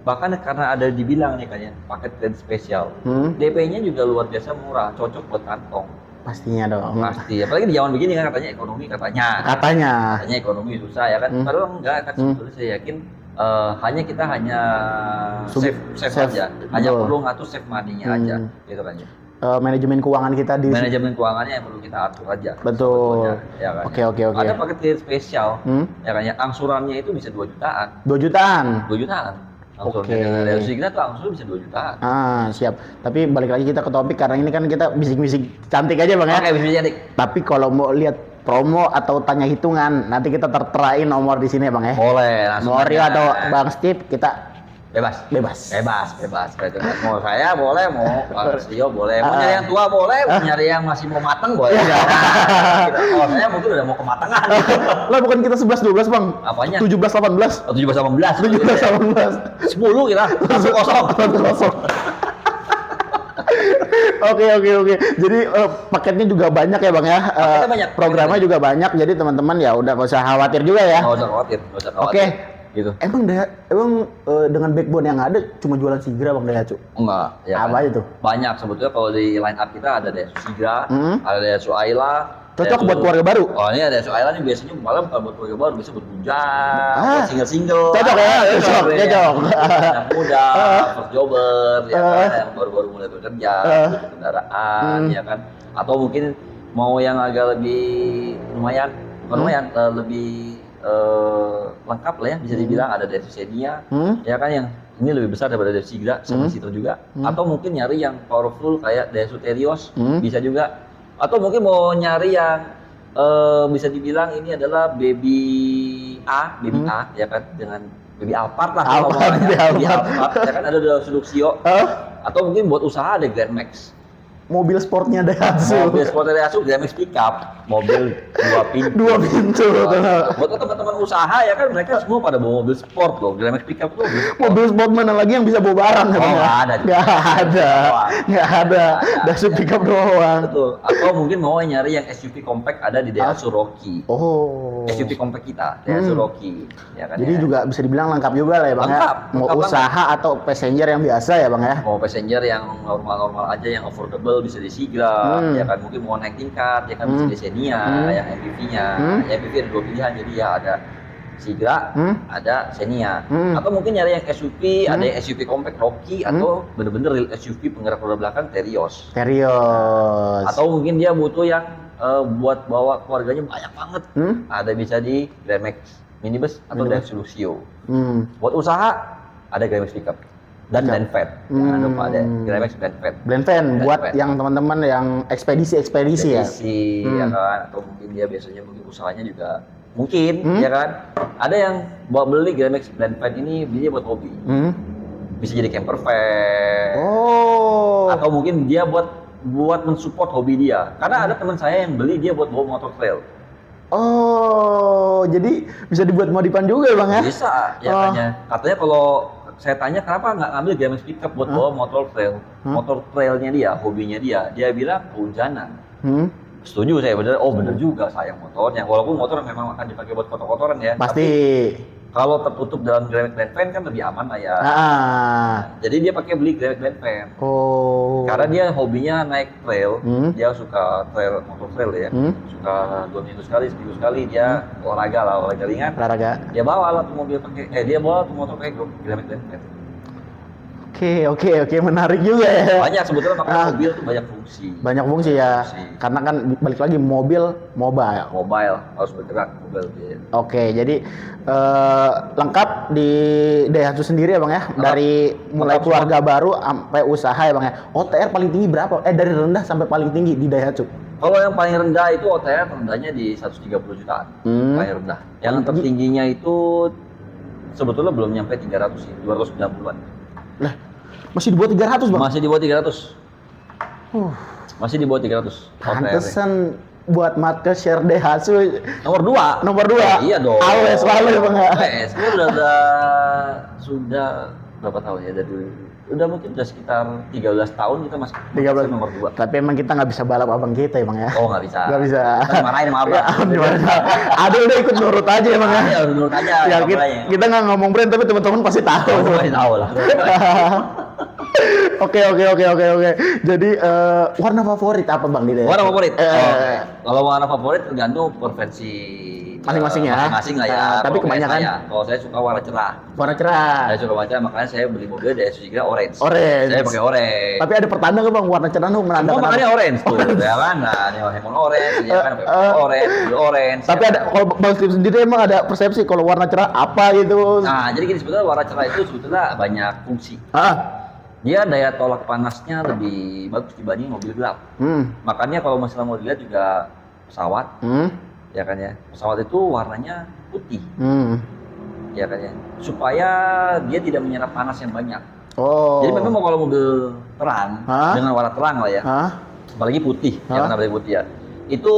bahkan karena ada dibilang nih kayaknya paket kredit spesial, DP-nya juga luar biasa murah, cocok buat kantong. Pastinya dong. Pasti, apalagi di zaman begini kan katanya ekonomi katanya ekonomi susah ya kan. Padahal enggak kan, sebetulnya saya yakin kita hanya save aja, hanya perlu ngatur save money-nya aja gitu kan ya. Manajemen keuangan kita di manajemen keuangannya yang perlu kita atur aja. Betul. Ya kan? Oke. Ada paket kredit spesial ya kan ya, angsurannya itu bisa 2 jutaan. 2 jutaan. Angsurannya dari Sigra tuh angsuran bisa 2 jutaan. Siap. Tapi balik lagi kita ke topik karena ini kan kita bisik-bisik cantik aja Bang ya. Oke, bisik cantik. Tapi kalau mau lihat promo atau tanya hitungan, nanti kita terterain nomor di sini ya Bang ya. Boleh, langsung. Mau Rio atau Bang Steve, kita bebas. Mau saya boleh, mau Bang Rio boleh, mau nyari yang tua boleh, mau nyari yang masih mau mateng boleh. Kalau saya mungkin udah mau kematangan. Lah bukan kita 11-12 Bang. Apanya? 17-18. 17-18. 10 kita. 1-0. Oke. Jadi paketnya juga banyak ya Bang ya. Programnya juga banyak. Jadi teman-teman ya udah gak usah khawatir juga ya. Gak usah khawatir. Oke. Gitu. Emang dengan backbone yang ada cuma jualan Sigra Bang Daihatsu? Enggak. Ya apa kan? aja tuh? Banyak sebetulnya kalau di line up kita ada Daihatsu Sigra, ada Daihatsu Ayla. Cocok buat keluarga baru? Oh ini ada Daihatsu Ayla nih biasanya malah bukan buat keluarga baru, bisa buat bujang, buat single-single. Cocok ya? Cocok. Anak muda, first jobber, ya kan, yang baru-baru mulai bekerja, butuh kendaraan, ya kan. Atau mungkin mau yang agak lebih lebih lengkap lah ya, bisa dibilang ada Daihatsu Xenia, ya kan, yang ini lebih besar daripada Daihatsu Sigra, 7 seater juga. Atau mungkin nyari yang powerful kayak Daihatsu Terios, bisa juga. Atau mungkin mau nyari yang bisa dibilang ini adalah baby A ya kan, dengan baby Alphard lah kalau mau baby Alphard ya kan, ada Daihatsu Luxio. Atau mungkin buat usaha ada Grand Max. Mobil sportnya Daihatsu. Mobil sportnya Daihatsu, Grand Max pickup, mobil 2 pintu. Buat teman-teman usaha ya kan, mereka semua pada bawa mobil sport loh. Grand Max pickup tuh. Mobil sport mana lagi yang bisa bawa barang? Nggak ada. Daihatsu pickup doang. Betul. Atau mungkin mau nyari yang SUV compact ada di Daihatsu Rocky. SUV compact kita, Daihatsu Rocky. Ya kan, jadi juga bisa dibilang lengkap juga lah ya Bang. Lengkap. Mau usaha atau passenger yang biasa ya Bang ya? Mau passenger yang normal-normal aja, yang affordable bisa di Sigra, ya kan, mungkin mau naik tingkat, ya kan, bisa di Xenia, yang MPV-nya, MPV ada 2 pilihan, jadi ya ada Sigra, ada Xenia, atau mungkin nyari yang SUV, ada yang SUV compact Rocky, atau bener-bener real SUV penggerak roda belakang Terios. Atau mungkin dia butuh yang buat bawa keluarganya banyak banget, ada bisa di Grand Max Minibus atau Daihatsu Luxio. Buat usaha ada Grand Max pickup dan van. Jangan lupa ada Grand Max van buat yang teman-teman yang ekspedisi ya. Ya kan, atau mungkin dia biasanya mungkin usahanya juga Mungkin, ya kan? Ada yang bawa beli Grandmax Blend Fan ini belinya buat hobi. Bisa jadi camper van. Oh. Atau mungkin dia buat mensupport hobi dia. Karena ada teman saya yang beli dia buat bawa motor trail. Oh, jadi bisa dibuat modifan juga ya Bang ya? Bisa, ya katanya kalau saya tanya kenapa nggak ngambil Grandmax pickup buat bawa motor trail. Motor trailnya dia, hobinya dia bilang kehujanan. Setuju saya, bener juga sayang motornya. Walaupun motor memang akan dipakai buat foto-fotoran ya. Pasti. Tapi kalau tertutup dalam Grandmax Blend Fan kan lebih aman lah ya. Jadi dia beli Grandmax Blend Fan. Oh. Karena dia hobinya naik trail, dia suka motor trail ya. Suka 2 minggu sekali, seminggu sekali dia olahraga ringan. Dia bawa lah tuh mobil dia bawa tuh motor pakai Grandmax Blend Fan. Oke, menarik juga ya. Banyak sebetulnya makanya mobil tuh banyak fungsi. Banyak fungsi ya. Karena kan balik lagi mobil mobile. Mobile harus bergerak mobil. Oke, jadi lengkap di Daihatsu sendiri ya Bang ya. Dari mulai keluarga baru sampai usaha ya Bang ya. OTR paling tinggi berapa? Dari rendah sampai paling tinggi di Daihatsu. Kalau yang paling rendah itu OTR rendahnya di 130 jutaan. Paling rendah. Yang tertingginya itu sebetulnya belum nyampe 300 sih, 290-an. Lah, masih di bawah 300 Bang? Masih di bawah 300. Masih di bawah 300. Pantesan buat market share Daihatsu nomor 2. Iya dong. Always ya Bang ya. Sudah berapa tahun ya udah mungkin sekitar 13 tahun kita masih 13 nomor 2. Tapi emang kita nggak bisa balap abang kita ya Bang ya. Oh, nggak bisa. Nggak bisa. Marahin sama abang. Ada udah ikut nurut aja ya Bang ya. Iya, nurut aja. Ya, kita nggak ngomong brand tapi teman-teman pasti tahu. Pasti tahu lah. Oke. Jadi warna favorit apa Bang di Daihatsu? Warna favorit? Kalau warna favorit tergantung preferensi masing-masing ya. Masing-masing lah ya. Tapi kebanyakan kalau saya suka warna cerah. Warna cerah. Saya suka warna cerah, makanya saya beli mobil Daihatsu Jigre orange. Saya pakai orange. Tapi ada pertanda nggak Bang warna cerah tuh menandakan makanya orange tuh, ya kan? Nah, ini Hemon orange, ya kan? Orange. Tapi ada kalau Bang Steve sendiri emang ada persepsi kalau warna cerah apa gitu? Nah, jadi gini sebetulnya warna cerah itu sebetulnya banyak fungsi. Dia daya tolak panasnya lebih bagus dibanding mobil gelap. Makanya kalau misalnya mau dilihat juga pesawat, ya kan ya, pesawat itu warnanya putih, ya kan ya, supaya dia tidak menyerap panas yang banyak. Jadi memang kalau mobil terang dengan warna terang lah ya, apalagi putih, ya kan, apalagi putih ya, itu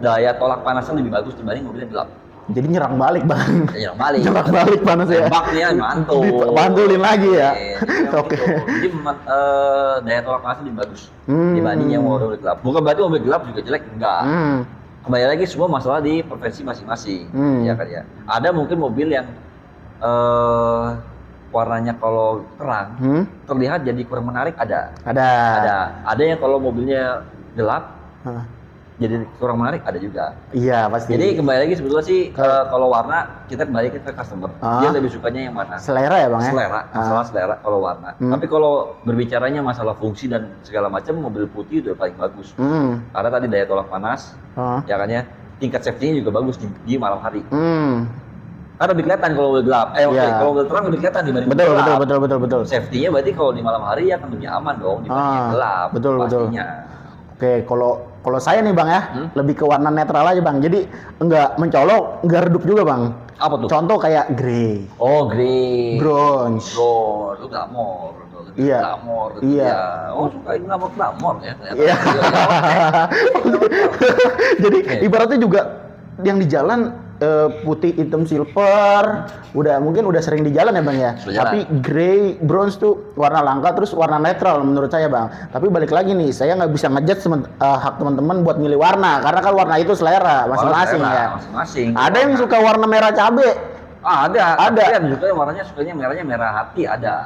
daya tolak panasnya lebih bagus dibanding mobil gelap. Jadi nyerang balik Bang. Nyerang balik. Nyerang balik panas ya. Tembaknya mantul. Dipantulin lagi ya. Oke. Jadi daya tolak panasnya lebih bagus dibanding yang mobil gelap. Bukan berarti mobil gelap juga jelek, enggak. Kembali lagi semua masalah di preferensi masing-masing, ya kan ya. Ada mungkin mobil yang warnanya kalau terang terlihat jadi kurang menarik, ada. Ada yang kalau mobilnya gelap jadi kurang menarik, ada juga. Iya pasti. Jadi kembali lagi sebetulnya sih kalau warna kita kembali ke customer. Dia lebih sukanya yang mana? Selera ya Bang ya? Masalah selera kalau warna. Tapi kalau berbicaranya masalah fungsi dan segala macam, mobil putih udah paling bagus. Karena tadi daya tolak panas, ya kan ya. Tingkat safety-nya juga bagus di malam hari. Karena lebih kelihatan kalau mobil gelap. Kalau mobil terang lebih kelihatan dibanding mobil gelap. Betul. Safety-nya berarti kalau di malam hari akan lebih aman dong dibanding yang gelap. Betul. Pastinya. Oke, kalau saya nih Bang ya, lebih ke warna netral aja Bang. Jadi enggak mencolok, enggak redup juga Bang. Apa tuh? Contoh kayak grey. Oh, grey. Bronze. Itu glamor. Glamor. Iya. Oh, suka glamor ya. Iya. Jadi ibaratnya juga yang di jalan putih, hitam, silver, mungkin udah sering di jalan ya Bang ya. Tapi grey, bronze tuh warna langka, terus warna netral menurut saya Bang. Tapi balik lagi nih, saya nggak bisa ngejudge hak teman-teman buat milih warna, karena kan warna itu selera masing-masing ya. Masing-masing. Ada yang suka warna merah cabe. Ada. Yang sukanya merahnya merah hati, ada.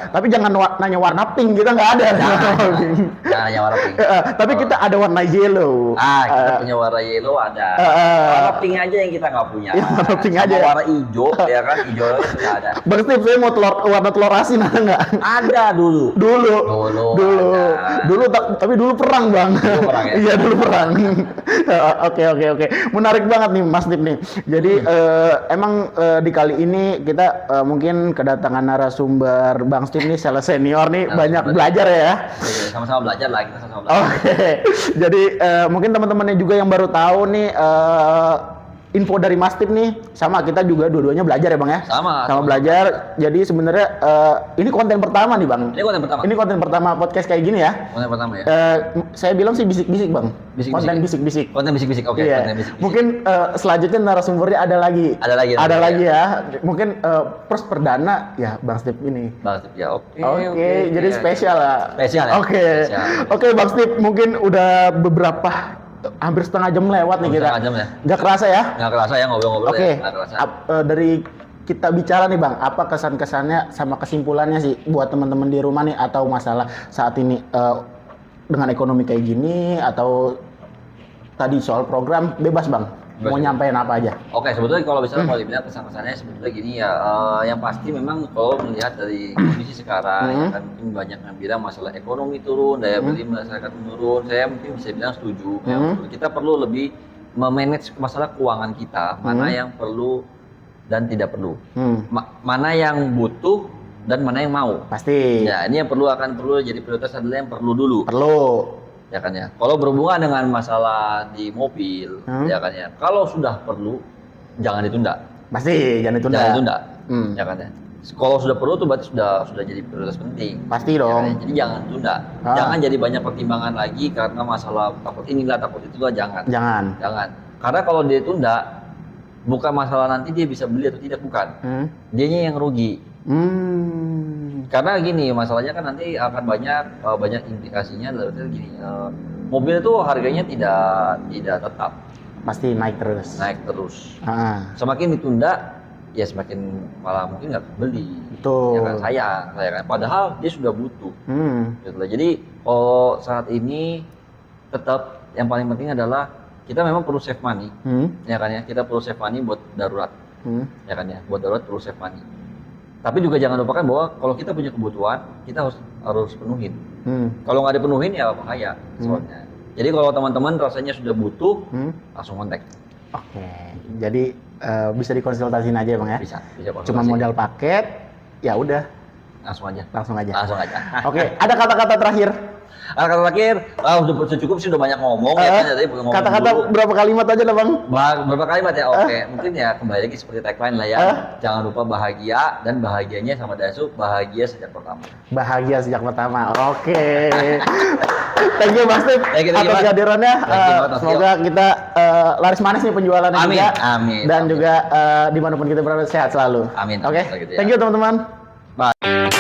Tapi jangan nanya warna pink, kita nggak ada. Jangan nanya warna pink. Tapi kita ada warna yellow. Kita punya warna yellow, ada. Warna pink aja yang kita nggak punya. Warna pink aja. Warna hijau, ya kan? Hijau itu nggak ada. Bang Steve, saya mau warna telur asin ada nggak? Ada dulu. Tapi dulu perang Bang. Perang ya? Iya dulu perang. Oke. Menarik banget nih Mas Steve nih. Jadi emang di kali ini kita mungkin kedatangan narasumber Bang Steve nih, sales senior nih, banyak belajar ya. Sama-sama belajar lah, kita sama-sama belajar. Oke. Jadi mungkin teman-temannya juga yang baru tahu nih info dari Mas Tip nih, sama kita juga dua-duanya belajar ya Bang ya? Sama Belajar. Jadi sebenarnya ini konten pertama nih Bang. Ini konten pertama podcast kayak gini ya. Konten pertama ya. Saya bilang sih bisik-bisik Bang. Konten bisik-bisik. Konten bisik-bisik. Oke, Iya. konten bisik-bisik. Mungkin selanjutnya narasumbernya ada lagi ya. Mungkin pers perdana ya Bang Stip ini. Bang Stip ya. Oke, jadi spesial lah. Spesial ya. Oke, Bang Stip, mungkin udah beberapa hampir setengah jam lewat nih kita. Setengah jam ya. Nggak kerasa ya? Nggak kerasa ya ngobrol-ngobrol. Oke. Ya. Nggak kerasa. Dari kita bicara nih Bang, apa kesan-kesannya sama kesimpulannya sih buat teman-teman di rumah nih, atau masalah saat ini dengan ekonomi kayak gini, atau tadi soal program, bebas Bang. Mau nyampein apa aja? Oke, sebetulnya kalau misalnya mau dibilang kesan-kesannya sebetulnya gini ya, yang pasti memang kalau melihat dari kondisi sekarang, ya kan mungkin banyak yang bilang masalah ekonomi turun, daya beli masyarakat menurun. Saya mungkin bisa bilang setuju. Ya, kita perlu lebih memanage masalah keuangan kita, mana yang perlu dan tidak perlu, mana yang butuh dan mana yang mau. Pasti. Ya, ini yang perlu jadi prioritas adalah yang perlu dulu. Perlu. Ya kan ya. Kalau berhubungan dengan masalah di mobil, ya kan ya. Kalau sudah perlu, jangan ditunda. Pasti, jangan ditunda. Jangan ditunda. Ya kan ya. Kalau sudah perlu tuh berarti sudah jadi prioritas penting. Pasti dong. Ya kan ya? Jadi jangan tunda. Jangan jadi banyak pertimbangan lagi karena masalah takut inilah takut itulah, jangan. Jangan. Karena kalau dia tunda, bukan masalah nanti dia bisa beli atau tidak, bukan. Dianya yang rugi. Karena gini, masalahnya kan nanti akan banyak implikasinya. Dalam gini, mobil itu harganya tidak tetap, pasti naik terus. Semakin ditunda ya semakin malah mungkin nggak beli. Betul. Ya kan, sayang kan, padahal dia sudah butuh. Gitu. Jadi kalau saat ini tetap yang paling penting adalah kita memang perlu save money. Ya kan ya, kita perlu save money buat darurat. Ya kan ya, buat darurat perlu save money. Tapi juga jangan lupakan bahwa kalau kita punya kebutuhan, kita harus penuhin. Kalau nggak dipenuhin ya bahaya soalnya. Jadi kalau teman-teman rasanya sudah butuh, langsung kontak. Oke. Jadi bisa dikonsultasiin aja Bang ya? Bisa Cuma modal paket, ya udah. Langsung aja. Oke. Ada kata-kata terakhir? Kata terakhir, udah cukup sih, udah banyak ngomong ya kan, jadi kata-kata berapa kalimat aja lah Bang? Berapa kalimat ya? Oke. Mungkin ya kembali lagi seperti tagline lah ya. Jangan lupa bahagia, dan bahagianya sama Dasu, bahagia sejak pertama. Oke. Thank you Mas Tip atas kehadirannya. Semoga kita laris manis nih penjualannya. Amin. Dan juga dimanapun kita berada sehat selalu. Amin. Oke. Thank you teman-teman. Bye.